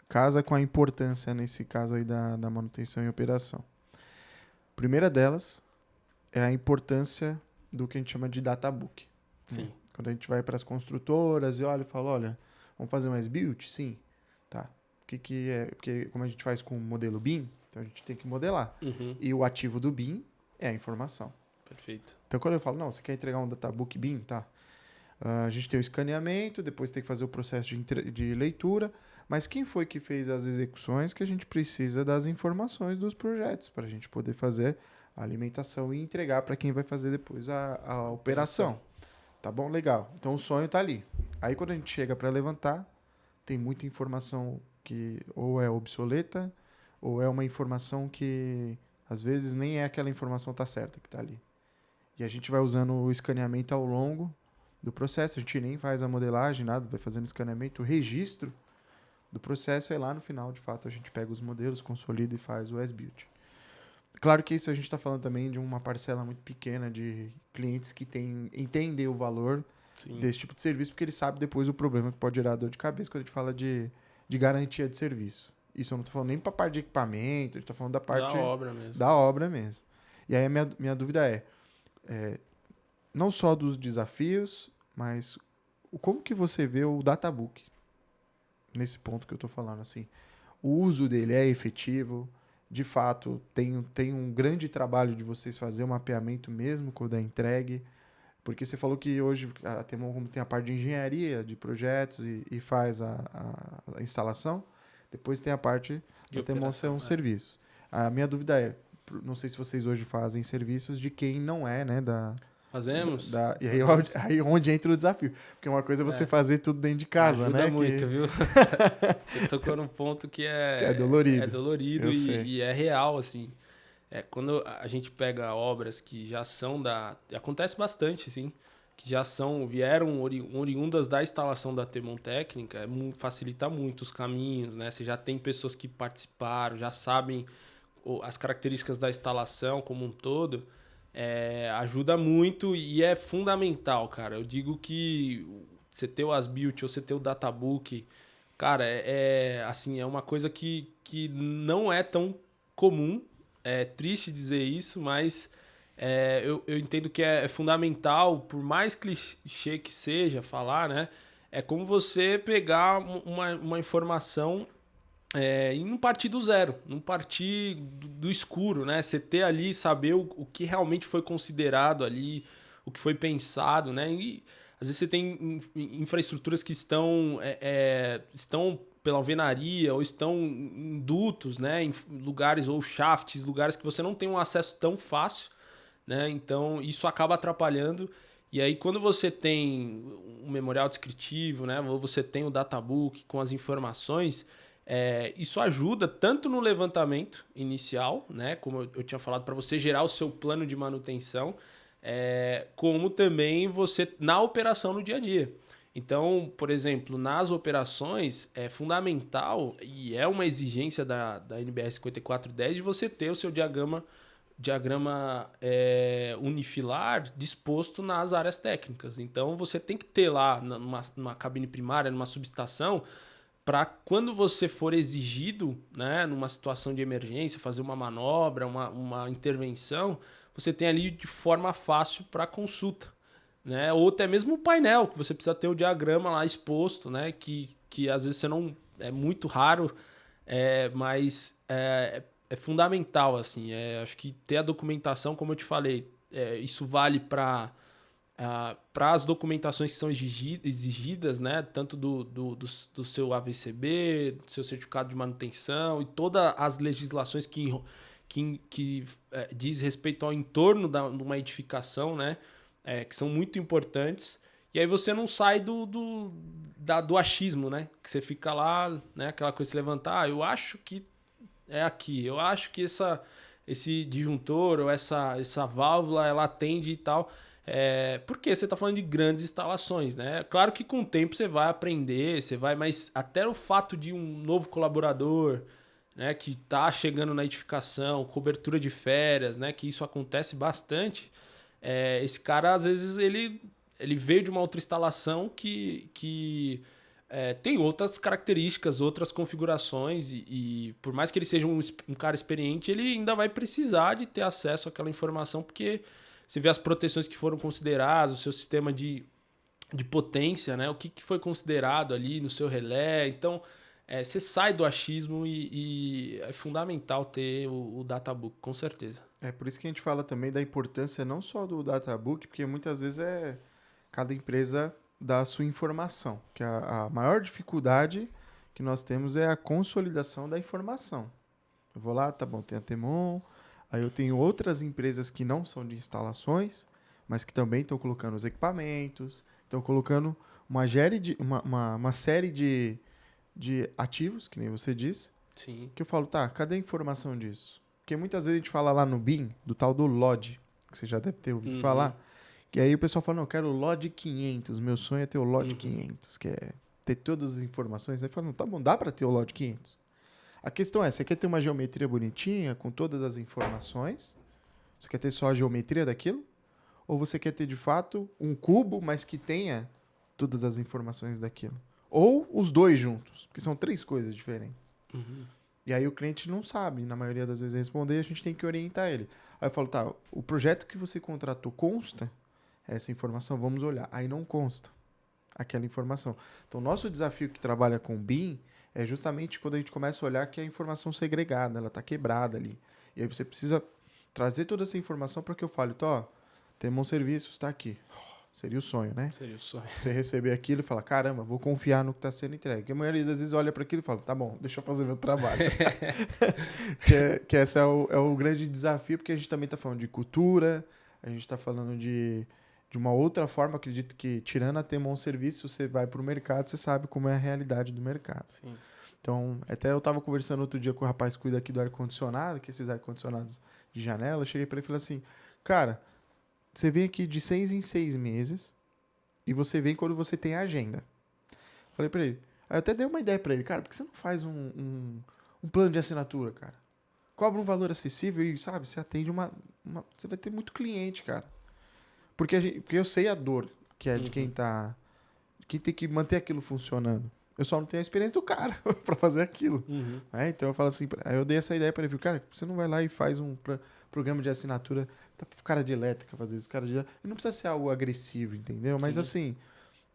casa com a importância nesse caso aí da manutenção e operação. A primeira delas é a importância do que a gente chama de databook. Sim. Quando a gente vai para as construtoras e olha e fala, olha, vamos fazer um as-built? Sim. Tá. O que é? Porque como a gente faz com o modelo BIM, então a gente tem que modelar. Uhum. E o ativo do BIM é a informação. Perfeito. Então quando eu falo, não, você quer entregar um databook BIM? Tá. A gente tem o escaneamento, depois tem que fazer o processo de leitura, mas quem foi que fez as execuções que a gente precisa das informações dos projetos para a gente poder fazer a alimentação e entregar para quem vai fazer depois a operação. Tá bom? Legal. Então o sonho está ali. Aí quando a gente chega para levantar, tem muita informação que ou é obsoleta ou é uma informação que às vezes nem é aquela informação tá certa que está ali. E a gente vai usando o escaneamento ao longo do processo, a gente nem faz a modelagem, nada, vai fazendo escaneamento, o registro do processo, aí lá no final, de fato, a gente pega os modelos, consolida e faz o as-built. Claro que isso a gente está falando também de uma parcela muito pequena de clientes que entendem o valor desse tipo de serviço, porque eles sabem depois o problema que pode gerar dor de cabeça quando a gente fala de garantia de serviço. Isso eu não estou falando nem para a parte de equipamento, a gente está falando da parte da obra mesmo. E aí a minha dúvida é não só dos desafios, mas como que você vê o databook nesse ponto que eu estou falando assim? O uso dele é efetivo? De fato, tem um grande trabalho de vocês fazer o mapeamento mesmo quando é entregue? Porque você falou que hoje a Temon tem a parte de engenharia de projetos e faz a instalação, depois tem a parte da Temon são serviços. A minha dúvida é, não sei se vocês hoje fazem serviços de quem não é, né, Fazemos. E aí onde entra o desafio. Porque uma coisa é você fazer tudo dentro de casa, ajuda né? Ajuda muito, viu? Você tocou num ponto que é dolorido. É dolorido e é real, assim. Quando a gente pega obras que já são acontece bastante, assim, que vieram oriundas da instalação da Temon Técnica, facilita muito os caminhos, né? Você já tem pessoas que participaram, já sabem as características da instalação como um todo. Ajuda muito e é fundamental, cara. Eu digo que você ter o as-built ou você ter o databook, cara, assim, é uma coisa que não é tão comum. É triste dizer isso, mas eu entendo que é fundamental, por mais clichê que seja falar, né? É como você pegar uma informação e não partir do zero, não partir do escuro, né? Você ter ali, saber o que realmente foi considerado ali, o que foi pensado, né? E às vezes você tem infraestruturas que estão pela alvenaria ou estão em dutos, né? Em lugares ou shafts, lugares que você não tem um acesso tão fácil, né? Então isso acaba atrapalhando. E aí quando você tem um memorial descritivo, né? Ou você tem o databook com as informações, isso ajuda tanto no levantamento inicial, né? Como eu tinha falado, para você gerar o seu plano de manutenção, como também você na operação no dia a dia. Então, por exemplo, nas operações é fundamental e é uma exigência da NBR 5410 de você ter o seu diagrama diagrama unifilar disposto nas áreas técnicas. Então, você tem que ter lá numa cabine primária, numa subestação, para quando você for exigido, né, numa situação de emergência, fazer uma manobra, uma intervenção, você tem ali de forma fácil para consulta. Né? Ou até mesmo o painel, que você precisa ter o diagrama lá exposto, né? Que às vezes você não... É muito raro, mas é fundamental, assim. Acho que ter a documentação, como eu te falei, isso vale para as documentações que são exigidas, né? Tanto do seu AVCB, do seu certificado de manutenção e todas as legislações que diz respeito ao entorno de uma edificação, né? Que são muito importantes. E aí você não sai do achismo, né? Que você fica lá, né? Aquela coisa de se levantar, eu acho que é aqui, eu acho que esse disjuntor ou essa válvula ela atende e tal. Porque você está falando de grandes instalações, né? Claro que com o tempo você vai aprender, mas até o fato de um novo colaborador, né, que está chegando na edificação, cobertura de férias, né, que isso acontece bastante. Esse cara, às vezes, ele veio de uma outra instalação que tem outras características, outras configurações, e por mais que ele seja um cara experiente, ele ainda vai precisar de ter acesso àquela informação, porque você vê as proteções que foram consideradas, o seu sistema de potência, né? O que foi considerado ali no seu relé. Então, você sai do achismo e é fundamental ter o databook, com certeza. É por isso que a gente fala também da importância não só do databook, porque muitas vezes cada empresa dá a sua informação, que a maior dificuldade que nós temos é a consolidação da informação. Eu vou lá, tá bom, tem a Temon, aí eu tenho outras empresas que não são de instalações, mas que também estão colocando os equipamentos, estão colocando uma série de ativos, que nem você disse, Sim. que eu falo, tá, cadê a informação disso? Porque muitas vezes a gente fala lá no BIM, do tal do LOD, que você já deve ter ouvido falar, que aí o pessoal fala, não, eu quero o LOD 500, meu sonho é ter o LOD 500, que é ter todas as informações. Aí fala, não, tá bom, dá para ter o LOD 500. A questão é, você quer ter uma geometria bonitinha, com todas as informações? Você quer ter só a geometria daquilo? Ou você quer ter, de fato, um cubo, mas que tenha todas as informações daquilo? Ou os dois juntos, porque são 3 coisas diferentes. E aí o cliente não sabe, na maioria das vezes, responder, a gente tem que orientar ele. Aí eu falo, tá, o projeto que você contratou consta essa informação? Vamos olhar. Aí não consta aquela informação. Então, nosso desafio que trabalha com BIM é justamente quando a gente começa a olhar que a informação segregada, ela está quebrada ali. E aí você precisa trazer toda essa informação para que eu fale, ó, temos um serviço, está aqui. Seria o sonho, né? Seria o sonho. Você receber aquilo e falar, caramba, vou confiar no que está sendo entregue. A maioria das vezes olha para aquilo e fala, tá bom, deixa eu fazer meu trabalho. que esse é o grande desafio, porque a gente também está falando de cultura, a gente está falando de uma outra forma. Acredito que, tirando a Temon Serviço, você vai para o mercado, você sabe como é a realidade do mercado. Sim. Então, até eu estava conversando outro dia com o rapaz que cuida aqui do ar-condicionado, que esses ar-condicionados de janela, eu cheguei para ele e falei assim, cara, você vem aqui de 6 em 6 meses e você vem quando você tem agenda. Falei para ele. Aí eu até dei uma ideia para ele, cara, por que você não faz um plano de assinatura, cara? Cobra um valor acessível e, sabe, você atende você vai ter muito cliente, cara. Porque eu sei a dor que é de quem tem que manter aquilo funcionando. Eu só não tenho a experiência do cara para fazer aquilo. Então eu falo assim, aí eu dei essa ideia para ele, cara, você não vai lá e faz um programa de assinatura, tá pro cara de elétrica fazer isso, não precisa ser algo agressivo, entendeu? Mas assim,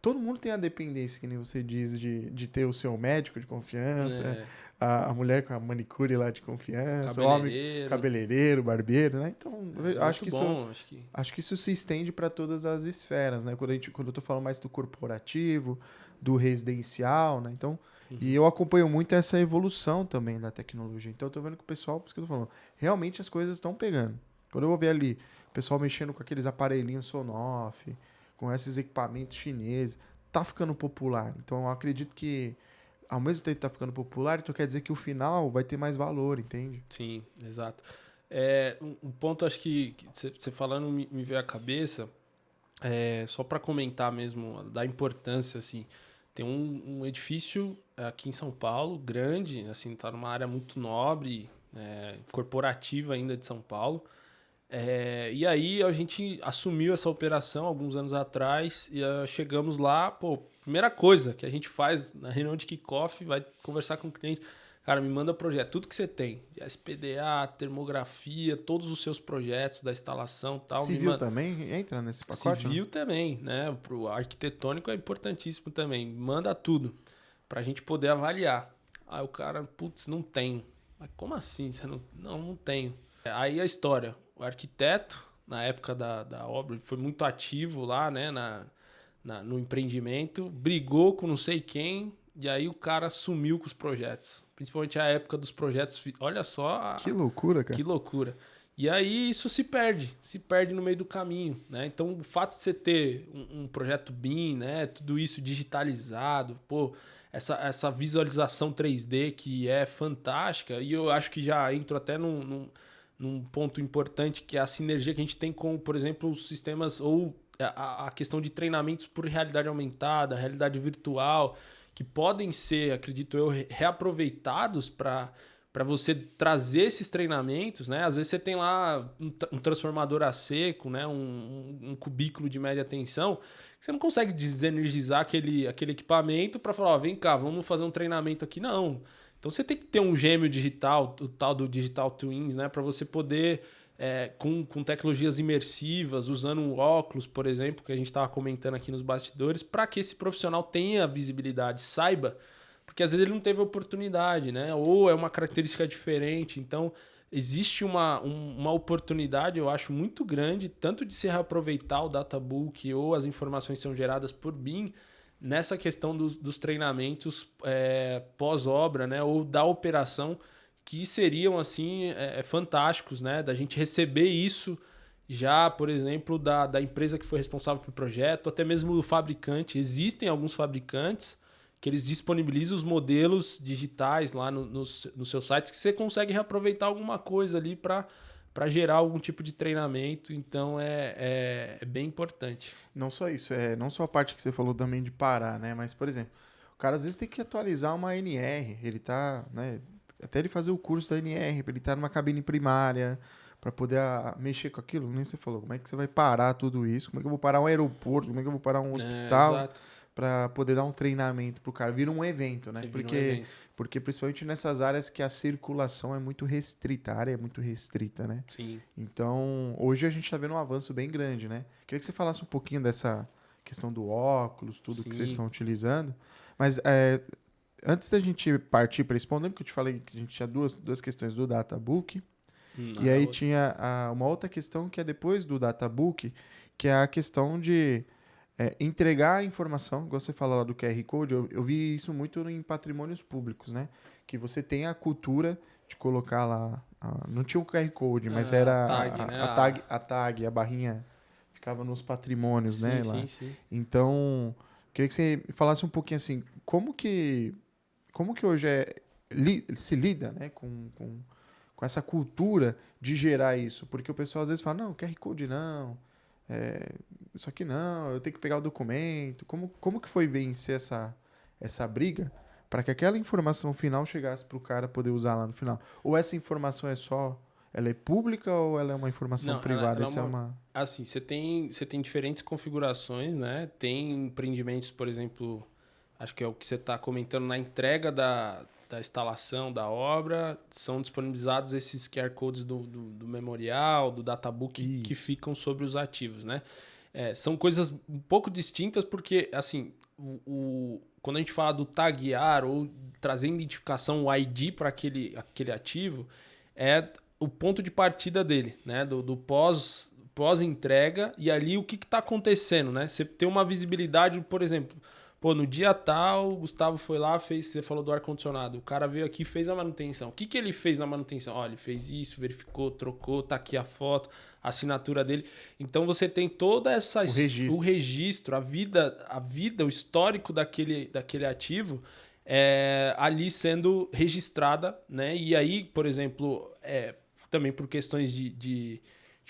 todo mundo tem a dependência, que nem você diz, de ter o seu médico de confiança, a mulher com a manicure lá de confiança, o homem cabeleireiro, barbeiro, né? Então, eu acho que isso se estende para todas as esferas, né? Quando eu tô falando mais do corporativo, do residencial, né? Então, e eu acompanho muito essa evolução também da tecnologia. Então, eu tô vendo que o pessoal, por isso que eu tô falando, realmente as coisas estão pegando. Quando eu vou ver ali o pessoal mexendo com aqueles aparelhinhos Sonoff, com esses equipamentos chineses, tá ficando popular. Então, eu acredito que, ao mesmo tempo que tá ficando popular, então quer dizer que o final vai ter mais valor, entende? Sim, exato. Um ponto, acho que você falando me veio à cabeça, só para comentar mesmo da importância, assim, tem um edifício aqui em São Paulo, grande, assim, tá numa área muito nobre, corporativa ainda de São Paulo, E aí a gente assumiu essa operação alguns anos atrás e chegamos lá, pô, primeira coisa que a gente faz na reunião de kickoff, vai conversar com o cliente, cara, me manda projeto, tudo que você tem, de SPDA, termografia, todos os seus projetos da instalação e tal. Civil também entra nesse pacote? Civil também, né? Pro arquitetônico é importantíssimo também, manda tudo pra gente poder avaliar. Aí o cara, putz, não tenho. Mas como assim? Você não tenho. Aí a história. O arquiteto, na época da obra, foi muito ativo lá, né, no empreendimento, brigou com não sei quem, e aí o cara sumiu com os projetos. Principalmente a época dos projetos. Olha só. Que loucura, cara. Que loucura. E aí isso se perde no meio do caminho, né? Então o fato de você ter um projeto BIM, né, tudo isso digitalizado, pô, essa visualização 3D que é fantástica, e eu acho que já entro até num ponto importante, que é a sinergia que a gente tem com, por exemplo, os sistemas ou a questão de treinamentos por realidade aumentada, realidade virtual, que podem ser, acredito eu, reaproveitados para você trazer esses treinamentos, né? Às vezes você tem lá um transformador a seco, né? Um cubículo de média tensão, que você não consegue desenergizar aquele equipamento para falar, ó, vem cá, vamos fazer um treinamento aqui. Não. Então você tem que ter um gêmeo digital, o tal do Digital Twins, né? Para você poder, com tecnologias imersivas, usando um óculos, por exemplo, que a gente estava comentando aqui nos bastidores, para que esse profissional tenha visibilidade, saiba, porque às vezes ele não teve oportunidade, né? Ou é uma característica diferente. Então, existe uma oportunidade, eu acho, muito grande, tanto de se reaproveitar o databook ou as informações que são geradas por BIM, nessa questão dos treinamentos pós-obra, né? Ou da operação, que seriam, assim, fantásticos, né? Da gente receber isso já, por exemplo, da empresa que foi responsável pelo projeto, até mesmo do fabricante. Existem alguns fabricantes que eles disponibilizam os modelos digitais lá nos seus sites, que você consegue reaproveitar alguma coisa ali para gerar algum tipo de treinamento. Então é bem importante. Não só isso, não só a parte que você falou também de parar, né? Mas, por exemplo, o cara às vezes tem que atualizar uma NR, ele tá, né? Até ele fazer o curso da NR, ele tá numa cabine primária, para poder mexer com aquilo, nem você falou, como é que você vai parar tudo isso? Como é que eu vou parar um aeroporto? Como é que eu vou parar um hospital? Exato. Para poder dar um treinamento pro cara. Vira um evento, né? Porque principalmente nessas áreas que a circulação é muito restrita, a área é muito restrita, né? Sim. Então, hoje a gente está vendo um avanço bem grande, né? Queria que você falasse um pouquinho dessa questão do óculos, tudo Sim. que vocês estão utilizando. Mas antes da gente partir para esse ponto, lembra que eu te falei que a gente tinha duas questões do Databook? E aí tinha uma outra questão que é depois do Databook, que é a questão de entregar a informação, igual você falou lá do QR Code, eu vi isso muito em patrimônios públicos, né? Que você tem a cultura de colocar lá, não tinha o QR Code, mas era a tag, a barrinha ficava nos patrimônios, sim, né? Sim, lá. sim. Então, queria que você falasse um pouquinho assim, como que hoje se lida, né, com essa cultura de gerar isso? Porque o pessoal às vezes fala, não, QR Code não, isso aqui não, eu tenho que pegar o documento. Como que foi vencer essa briga para que aquela informação final chegasse para o cara poder usar lá no final? Ou essa informação ela é pública ou ela é uma informação privada? Assim, você tem diferentes configurações, né? Tem empreendimentos, por exemplo, acho que é o que você está comentando, na entrega da instalação da obra, são disponibilizados esses QR Codes do memorial, do databook, que ficam sobre os ativos, né? São coisas um pouco distintas porque, assim, quando a gente fala do taguear ou trazer identificação, o ID para aquele ativo, é o ponto de partida dele, né? Do pós-entrega, e ali o que está acontecendo, né? Você tem uma visibilidade, por exemplo, no dia tal, o Gustavo foi lá, você falou do ar-condicionado, o cara veio aqui e fez a manutenção. O que ele fez na manutenção? Olha, ele fez isso, verificou, trocou, tá aqui a foto, a assinatura dele. Então você tem toda essa... O registro, a vida, o histórico daquele ativo ali sendo registrada, né? E aí, por exemplo, também por questões de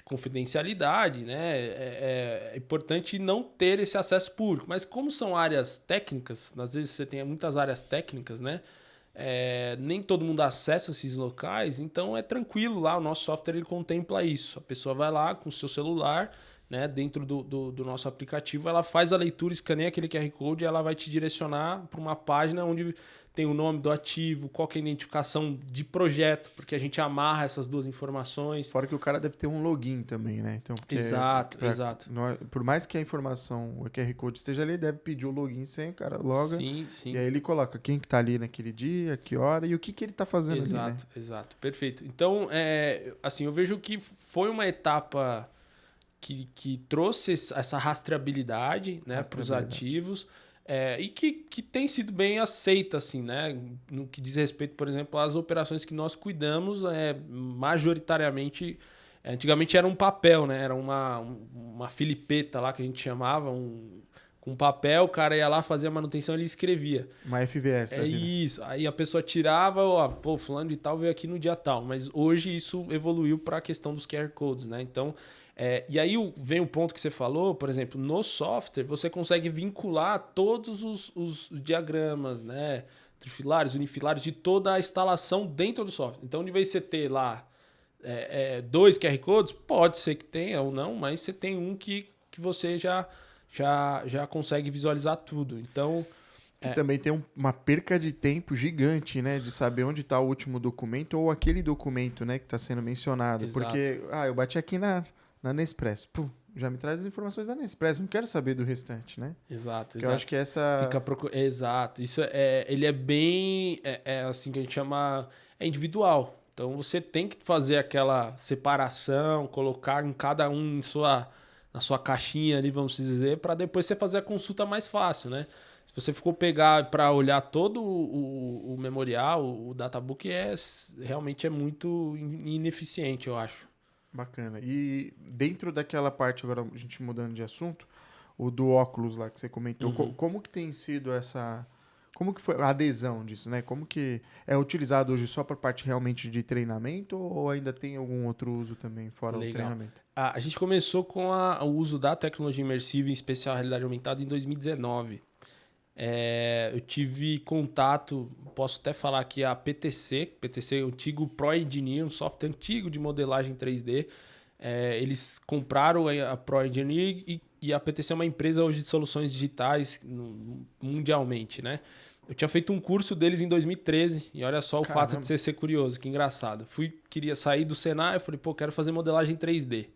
confidencialidade, né? É importante não ter esse acesso público. Mas como são áreas técnicas, às vezes você tem muitas áreas técnicas, né? nem todo mundo acessa esses locais, então é tranquilo lá, o nosso software ele contempla isso. A pessoa vai lá com o seu celular, né, dentro do nosso aplicativo, ela faz a leitura, escaneia aquele QR Code e ela vai te direcionar para uma página onde tem o nome do ativo, qual que é a identificação de projeto, porque a gente amarra essas duas informações. Fora que o cara deve ter um login também, né? Então, Exato. Por mais que a informação, o QR Code esteja ali, deve pedir o login sem o cara loga. Sim. E aí ele coloca quem que tá ali naquele dia, que hora e o que ele tá fazendo ali, né? Exato. Perfeito. Então, assim, eu vejo que foi uma etapa que trouxe essa rastreabilidade, né, para os ativos, e que tem sido bem aceita, assim, né? No que diz respeito, por exemplo, às operações que nós cuidamos, majoritariamente, antigamente era um papel, né? Era uma filipeta lá que a gente chamava, com papel, o cara ia lá, fazia a manutenção, ele escrevia. Uma FVS da vida. Isso. Aí a pessoa tirava, fulano de tal veio aqui no dia tal. Mas hoje isso evoluiu para a questão dos QR Codes, né? Então, e aí vem o ponto que você falou, por exemplo, no software você consegue vincular todos os diagramas, né? Trifilários, unifilários, de toda a instalação dentro do software. Então, de vez de você ter lá 2 QR Codes, pode ser que tenha ou não, mas você tem um que você já consegue visualizar tudo. Então, que também tem uma perca de tempo gigante, né? De saber onde está o último documento ou aquele documento, né? Que está sendo mencionado. Exato. Porque, eu bati aqui na Nespresso. Pum, já me traz as informações da Nespresso. Não quero saber do restante, né? Exato. Eu acho que essa... Exato. Isso ele é bem... assim que a gente chama... É individual. Então, você tem que fazer aquela separação, colocar em cada um na sua caixinha ali, vamos dizer, para depois você fazer a consulta mais fácil, né? Se você for pegar para olhar todo o memorial, o databook realmente é muito ineficiente, eu acho. Bacana. E dentro daquela parte, agora a gente mudando de assunto, o do óculos lá que você comentou, como que tem sido essa... Como que foi a adesão disso, né? Como que é utilizado hoje só para parte realmente de treinamento ou ainda tem algum outro uso também fora o treinamento? A gente começou com o uso da tecnologia imersiva, em especial a realidade aumentada, em 2019. Eu tive contato, posso até falar aqui, a PTC é o antigo Pro Engineer, um software antigo de modelagem 3D. Eles compraram a Pro Engineer e a PTC é uma empresa hoje de soluções digitais mundialmente, né? Eu tinha feito um curso deles em 2013 e olha só o fato de ser curioso, que engraçado. Queria sair do Senai, eu falei, quero fazer modelagem 3D.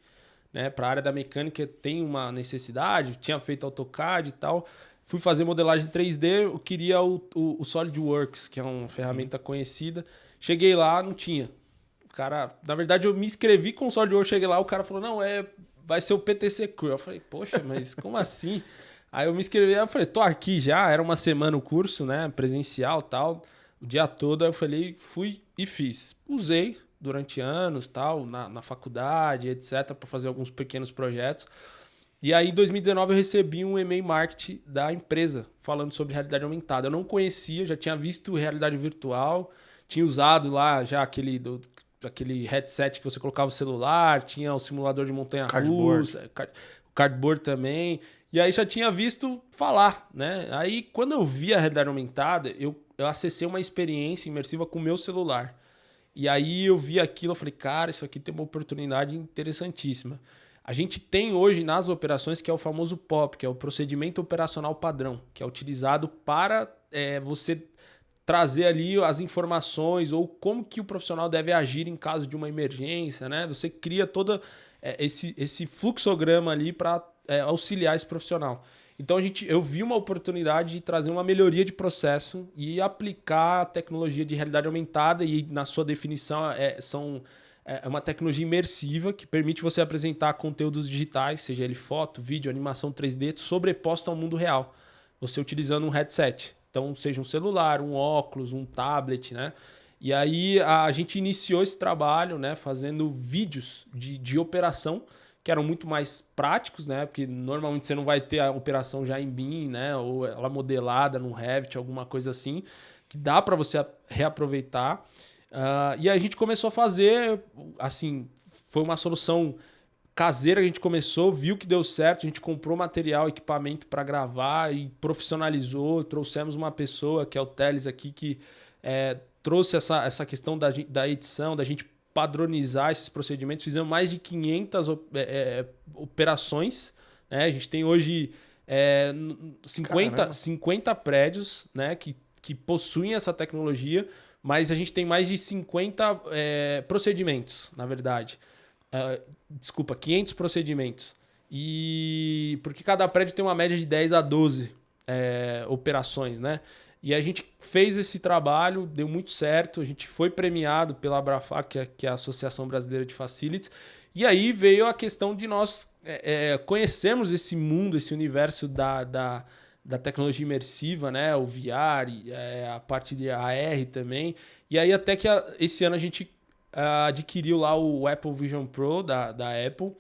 Né? Para a área da mecânica tem uma necessidade, tinha feito AutoCAD e tal. Fui fazer modelagem 3D, eu queria o SolidWorks, que é uma ferramenta conhecida. Cheguei lá, não tinha. O cara, na verdade, eu me inscrevi com o SolidWorks, cheguei lá, o cara falou, não, vai ser o PTC Crew. Eu falei, poxa, mas como assim? Aí eu me inscrevi, eu falei, tô aqui já, era uma semana o curso, né, presencial e tal, o dia todo. Aí eu falei, fui e fiz. Usei durante anos, tal, na faculdade, etc, para fazer alguns pequenos projetos. E aí, em 2019, eu recebi um e-mail marketing da empresa falando sobre realidade aumentada. Eu não conhecia, já tinha visto realidade virtual, tinha usado lá já aquele headset que você colocava o celular, tinha o simulador de montanha-russa, o cardboard também. E aí já tinha visto falar, né? Aí, quando eu vi a realidade aumentada, eu acessei uma experiência imersiva com o meu celular. E aí eu vi aquilo, eu falei, cara, isso aqui tem uma oportunidade interessantíssima. A gente tem hoje nas operações que é o famoso POP, que é o procedimento operacional padrão, que é utilizado para você trazer ali as informações ou como que o profissional deve agir em caso de uma emergência, né? Você cria todo esse fluxograma ali para auxiliar esse profissional. Então eu vi uma oportunidade de trazer uma melhoria de processo e aplicar a tecnologia de realidade aumentada e na sua definição é uma tecnologia imersiva que permite você apresentar conteúdos digitais, seja ele foto, vídeo, animação 3D, sobreposto ao mundo real, você utilizando um headset. Então, seja um celular, um óculos, um tablet, né? E aí a gente iniciou esse trabalho, né, fazendo vídeos de operação que eram muito mais práticos, né? Porque normalmente você não vai ter a operação já em BIM, né? Ou ela modelada no Revit, alguma coisa assim, que dá para você reaproveitar. E a gente começou a fazer, assim, foi uma solução caseira que a gente começou, viu que deu certo, a gente comprou material, equipamento para gravar e profissionalizou, trouxemos uma pessoa, que é o Teles aqui, que trouxe essa questão da edição, da gente padronizar esses procedimentos. Fizemos mais de 500 operações, né? A gente tem hoje 50 prédios, né, que possuem essa tecnologia, mas a gente tem mais de 50 procedimentos, na verdade. Desculpa, 500 procedimentos. E porque cada prédio tem uma média de 10 a 12 operações, né? E a gente fez esse trabalho, deu muito certo, a gente foi premiado pela Abrafac, que é a Associação Brasileira de Facilities, e aí veio a questão de nós conhecermos esse mundo, esse universo da tecnologia imersiva, né? O VR, a parte de AR também. E aí até que esse ano a gente adquiriu lá o Apple Vision Pro da Apple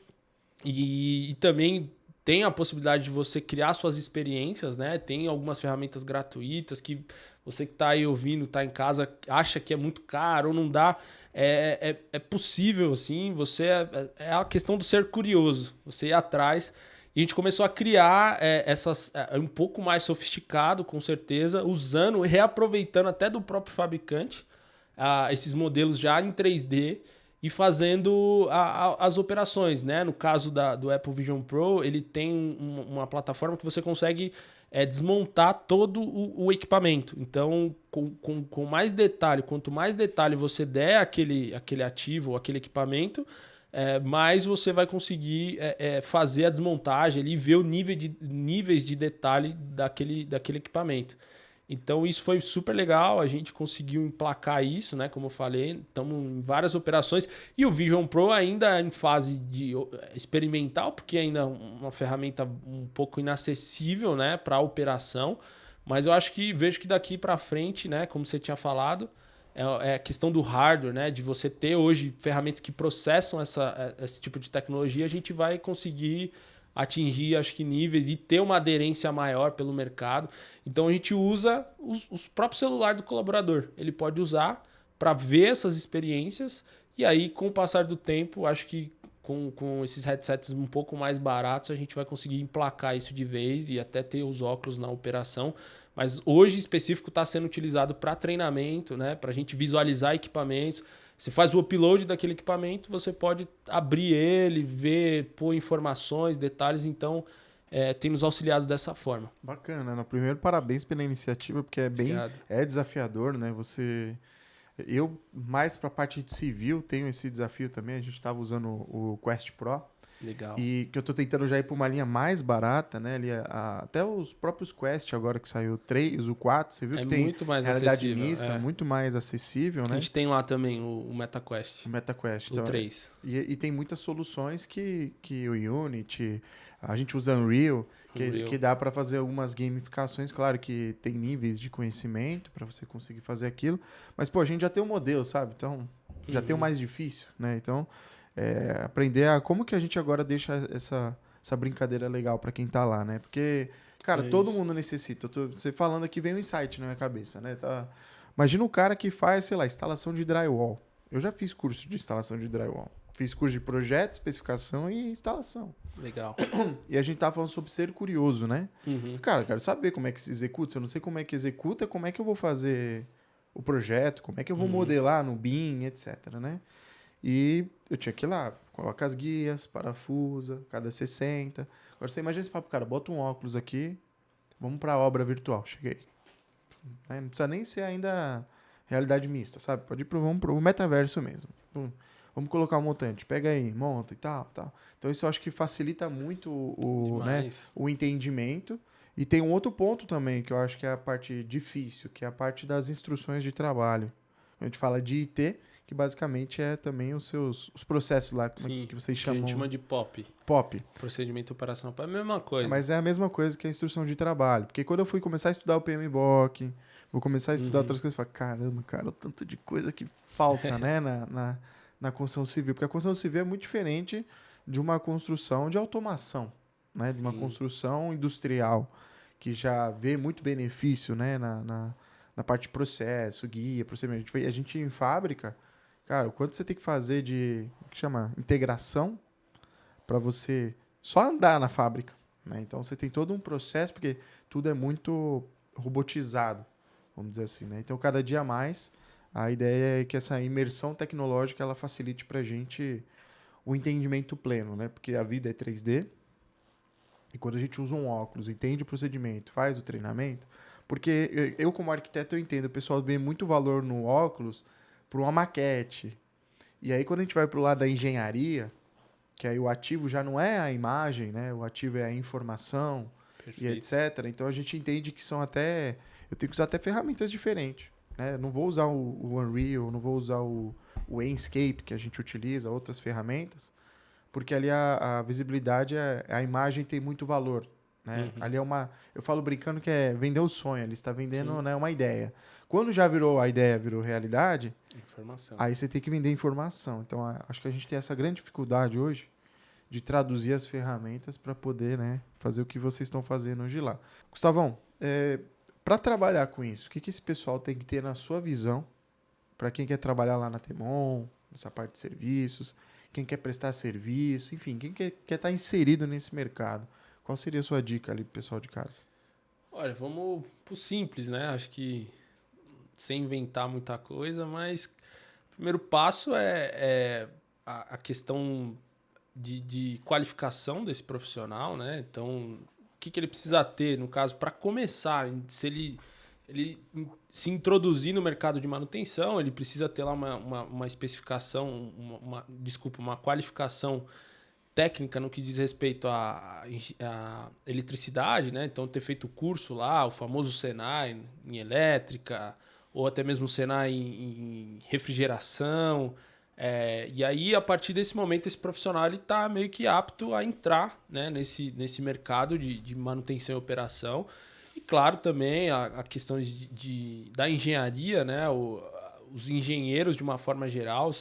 e também tem a possibilidade de você criar suas experiências, né? Tem algumas ferramentas gratuitas que você que está aí ouvindo, está em casa, acha que é muito caro ou não dá. É possível, assim, é a questão do ser curioso, você ir atrás. E a gente começou a criar essas um pouco mais sofisticado, com certeza, usando, reaproveitando até do próprio fabricante, esses modelos já em 3D e fazendo as operações, né? No caso do Apple Vision Pro, ele tem uma plataforma que você consegue desmontar todo o equipamento. Então, com mais detalhe, quanto mais detalhe você der aquele ativo ou aquele equipamento, mais você vai conseguir fazer a desmontagem e ver o níveis de detalhe daquele equipamento. Então isso foi super legal, a gente conseguiu emplacar isso, né? Como eu falei, estamos em várias operações e o Vision Pro ainda em fase de experimental, porque ainda é uma ferramenta um pouco inacessível, né, para a operação, mas eu vejo que daqui para frente, né, como você tinha falado, é a questão do hardware, né, de você ter hoje ferramentas que processam esse tipo de tecnologia, a gente vai conseguir atingir, acho que, níveis e ter uma aderência maior pelo mercado. Então, a gente usa os próprios celulares do colaborador. Ele pode usar para ver essas experiências e aí, com o passar do tempo, acho que com esses headsets um pouco mais baratos, a gente vai conseguir emplacar isso de vez e até ter os óculos na operação. Mas hoje, em específico, está sendo utilizado para treinamento, né? Para a gente visualizar equipamentos. Você faz o upload daquele equipamento, você pode abrir ele, ver, pôr informações, detalhes. Então, tem nos auxiliado dessa forma. Bacana, né? Primeiro, parabéns pela iniciativa, porque Obrigado. é desafiador, né? Eu, mais para a parte de civil, tenho esse desafio também. A gente estava usando o Quest Pro. Legal. E que eu tô tentando já ir para uma linha mais barata, né? Ali, até os próprios Quest agora que saiu o 3, o 4, você viu que tem muito mais realidade acessível, mista, muito mais acessível, né? A gente tem lá também o MetaQuest. O MetaQuest. O Então, 3. E tem muitas soluções que o Unity, a gente usa Unreal, que dá para fazer algumas gamificações. Claro que tem níveis de conhecimento para você conseguir fazer aquilo, mas pô, a gente já tem um modelo, sabe? Então, já tem o mais difícil, né? Então, aprender como que a gente agora deixa essa brincadeira legal para quem tá lá, né? Porque, cara, todo mundo necessita. Você falando aqui, vem um insight na minha cabeça, né? Imagina o cara que faz, sei lá, instalação de drywall. Eu já fiz curso de instalação de drywall. Fiz curso de projeto, especificação e instalação. Legal. E a gente tava falando sobre ser curioso, né? Uhum. Cara, eu quero saber como é que se executa. Se eu não sei como é que executa, como é que eu vou fazer o projeto, como é que eu vou modelar no BIM, etc, né? E eu tinha que ir lá, coloca as guias, parafusa, cada 60. Agora você imagina, você fala pro cara, bota um óculos aqui, vamos pra obra virtual. Cheguei. Não precisa nem ser ainda realidade mista, sabe? Pode ir vamos pro metaverso mesmo. Vamos colocar um montante, pega aí, monta e tal. Então isso eu acho que facilita muito o entendimento. E tem um outro ponto também, que eu acho que é a parte difícil, que é a parte das instruções de trabalho. A gente fala de IT, que basicamente é também os processos lá que vocês chamam. Que a gente chama de POP. POP. Procedimento operacional. É a mesma coisa. Mas é a mesma coisa que a instrução de trabalho. Porque quando eu fui começar a estudar o PMBOK, vou começar a estudar outras coisas, eu falo, caramba, cara, o tanto de coisa que falta, né, na construção civil. Porque a construção civil é muito diferente de uma construção de automação, né? De uma construção industrial, que já vê muito benefício, né, na parte de processo, guia, procedimento. A gente em fábrica, cara, o quanto você tem que fazer de, o que chama, integração para você só andar na fábrica, né? Então você tem todo um processo, porque tudo é muito robotizado. vamos dizer assim, né? Então, cada dia mais, a ideia é que essa imersão tecnológica ela facilite para a gente o entendimento pleno, né? Porque a vida é 3D e quando a gente usa um óculos, entende o procedimento, faz o treinamento, porque eu como arquiteto eu entendo, o pessoal vê muito valor no óculos para uma maquete. E aí quando a gente vai para o lado da engenharia, que aí o ativo já não é a imagem, né? O ativo é a informação e Perfeito. etc. Então a gente entende que são até... Eu tenho que usar até ferramentas diferentes, né? Não vou usar o Unreal, não vou usar o Enscape que a gente utiliza, outras ferramentas, porque ali a visibilidade, a imagem tem muito valor, né? Uhum. Ali é uma... Eu falo brincando que é vender o sonho, ele está vendendo, Sim, né, uma ideia. Quando já virou a ideia, virou realidade, informação. aí você tem que vender informação. Então, acho que a gente tem essa grande dificuldade hoje de traduzir as ferramentas para poder, né, fazer o que vocês estão fazendo hoje lá. Gustavão, para trabalhar com isso, o que esse pessoal tem que ter na sua visão para quem quer trabalhar lá na Temon, nessa parte de serviços, quem quer prestar serviço, enfim, quem quer estar inserido nesse mercado? Qual seria a sua dica ali pro pessoal de casa? Olha, vamos pro simples, né? Acho que sem inventar muita coisa, mas o primeiro passo é a questão de qualificação desse profissional, né? Então, o que ele precisa ter, no caso, para começar? Se ele se introduzir no mercado de manutenção, ele precisa ter lá uma especificação, uma qualificação técnica no que diz respeito à eletricidade, né? Então, ter feito o curso lá, o famoso Senai em elétrica, ou até mesmo o Senai em refrigeração. E aí, a partir desse momento, esse profissional está meio que apto a entrar, né, nesse mercado de manutenção e operação. E, claro, também a questão da engenharia, né? Os engenheiros, de uma forma geral,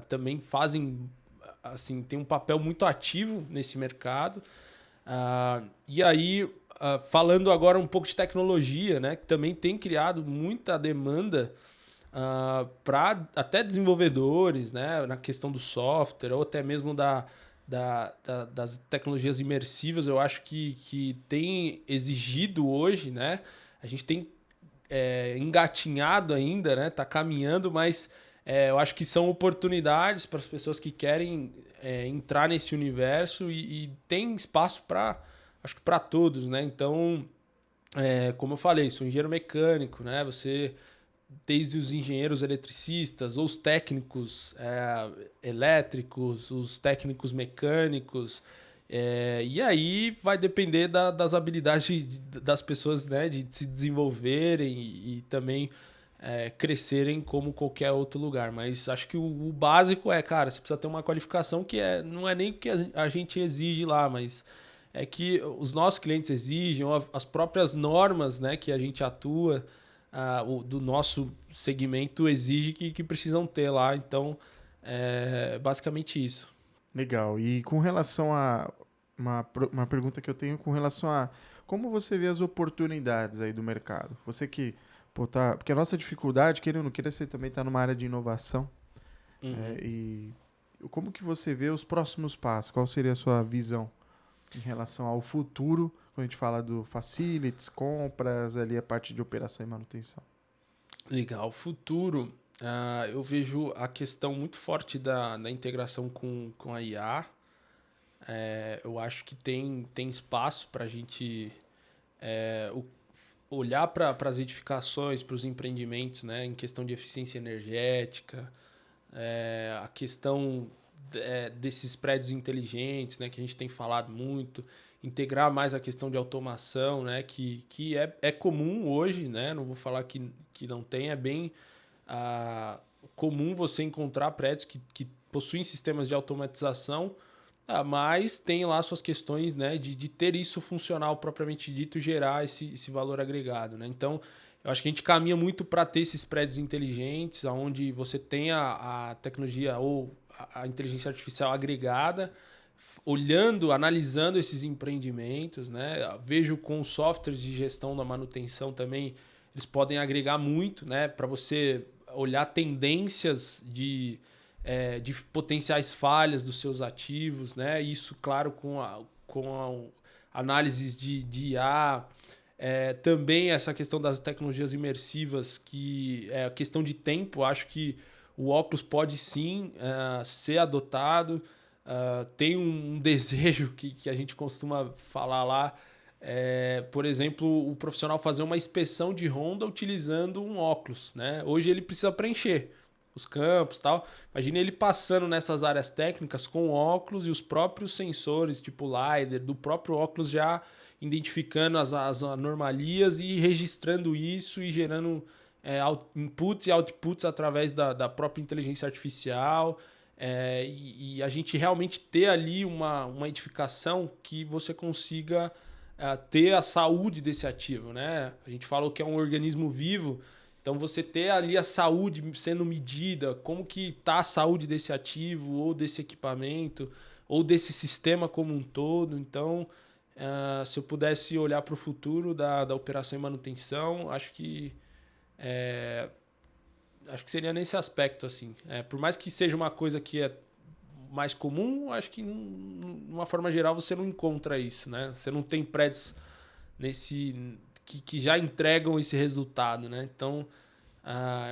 também fazem, assim, tem um papel muito ativo nesse mercado. E aí, falando agora um pouco de tecnologia, né, que também tem criado muita demanda para até desenvolvedores, né, na questão do software, ou até mesmo das tecnologias imersivas, eu acho que tem exigido hoje, né? A gente tem engatinhado ainda, né? Tá caminhando, mas eu acho que são oportunidades para as pessoas que querem entrar nesse universo e tem espaço para, acho que para todos, né? Então, como eu falei, sou engenheiro mecânico, né? Você desde os engenheiros eletricistas, ou os técnicos elétricos, os técnicos mecânicos. E aí vai depender das habilidades das pessoas, né, de se desenvolverem e também crescerem como qualquer outro lugar. Mas acho que o básico cara, você precisa ter uma qualificação que não é nem o que a gente exige lá, mas é que os nossos clientes exigem, ou as próprias normas, né, que a gente atua, do nosso segmento exige que precisam ter lá. Então, basicamente isso. Legal. E com relação a uma pergunta que eu tenho com relação a como você vê as oportunidades aí do mercado? Você que, pô, tá, porque a nossa dificuldade, querendo ou não queira, você também está numa área de inovação. Uhum. E como que você vê os próximos passos? Qual seria a sua visão em relação ao futuro, quando a gente fala do facilities, compras, ali a parte de operação e manutenção? Legal. Futuro, eu vejo a questão muito forte da integração com a IA. Eu acho que tem espaço para a gente olhar para as edificações, para os empreendimentos, né, em questão de eficiência energética, a questão desses prédios inteligentes, né, que a gente tem falado muito, integrar mais a questão de automação, né, que é comum hoje, né, não vou falar que não tem, é bem comum você encontrar prédios que possuem sistemas de automatização, mas tem lá suas questões, né, de ter isso funcional propriamente dito, gerar esse valor agregado, né? Então, eu acho que a gente caminha muito para ter esses prédios inteligentes, onde você tem a tecnologia ou a inteligência artificial agregada, olhando, analisando esses empreendimentos, né? Vejo com os softwares de gestão da manutenção também, eles podem agregar muito, né? Para você olhar tendências de potenciais falhas dos seus ativos, né? Isso, claro, com análises de IA, Também essa questão das tecnologias imersivas, que é questão de tempo. Acho que o óculos pode sim ser adotado. Tem um desejo que a gente costuma falar lá, por exemplo, o profissional fazer uma inspeção de Honda utilizando um óculos, né? Hoje ele precisa preencher os campos e tal. Imagina ele passando nessas áreas técnicas com óculos e os próprios sensores, tipo LiDAR, do próprio óculos já identificando as anomalias e registrando isso e gerando inputs e outputs através da própria inteligência artificial. E a gente realmente ter ali uma edificação que você consiga ter a saúde desse ativo, né? A gente falou que é um organismo vivo, então você ter ali a saúde sendo medida, como que está a saúde desse ativo, ou desse equipamento, ou desse sistema como um todo. Então, se eu pudesse olhar para o futuro da operação e manutenção, acho que seria nesse aspecto, assim. Por mais que seja uma coisa que é mais comum, acho que, de uma forma geral, você não encontra isso, né? Você não tem prédios que já entregam esse resultado, né? Então,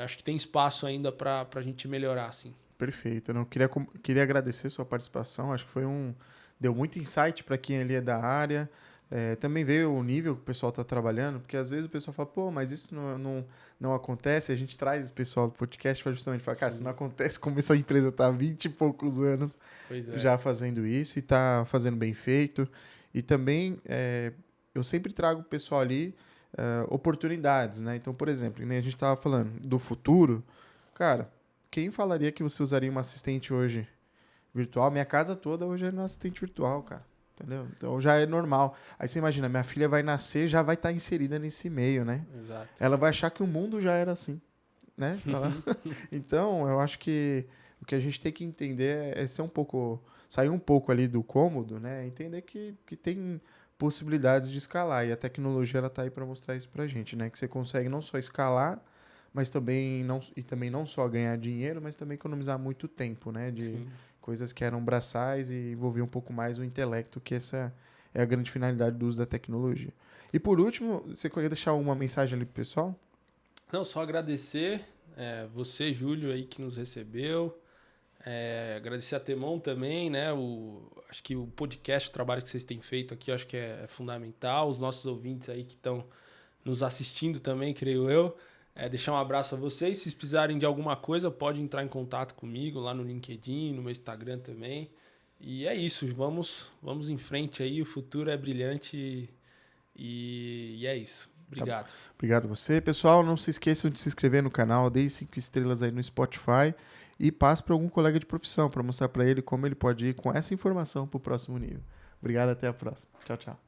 acho que tem espaço ainda para a gente melhorar, assim. Perfeito. Eu queria agradecer sua participação. Acho que deu muito insight para quem ali é da área. Também veio o nível que o pessoal está trabalhando, porque às vezes o pessoal fala, pô, mas isso não acontece. A gente traz o pessoal do podcast para justamente falar, cara, se não acontece, como essa empresa está há 20 e poucos anos já fazendo isso e está fazendo bem feito. E também eu sempre trago o pessoal ali oportunidades, né? Então, por exemplo, a gente estava falando do futuro, cara, quem falaria que você usaria uma assistente hoje virtual? Minha casa toda hoje é uma assistente virtual, cara. Entendeu? Então já é normal. Aí você imagina, minha filha vai nascer, já vai estar inserida nesse meio, né? Exato. Ela vai achar que o mundo já era assim, né? Então, eu acho que o que a gente tem que entender é sair um pouco ali do cômodo, né? Entender que tem possibilidades de escalar. E a tecnologia ela tá aí para mostrar isso pra gente, né? Que você consegue não só escalar, mas também não só ganhar dinheiro, mas também economizar muito tempo, né? Sim. Coisas que eram braçais e envolver um pouco mais o intelecto, que essa é a grande finalidade do uso da tecnologia. E por último, você quer deixar uma mensagem ali pro pessoal? Não, só agradecer você, Júlio, aí que nos recebeu. Agradecer a Temon também, né? Acho que o podcast, o trabalho que vocês têm feito aqui, acho que é fundamental. Os nossos ouvintes aí que estão nos assistindo também, creio eu. Deixar um abraço a vocês. Se precisarem de alguma coisa, pode entrar em contato comigo lá no LinkedIn, no meu Instagram também. E é isso, vamos em frente aí. O futuro é brilhante e é isso. Obrigado. Tá. Obrigado a você. Pessoal, não se esqueçam de se inscrever no canal, deem 5 estrelas aí no Spotify e passe para algum colega de profissão para mostrar para ele como ele pode ir com essa informação para o próximo nível. Obrigado, até a próxima. Tchau, tchau.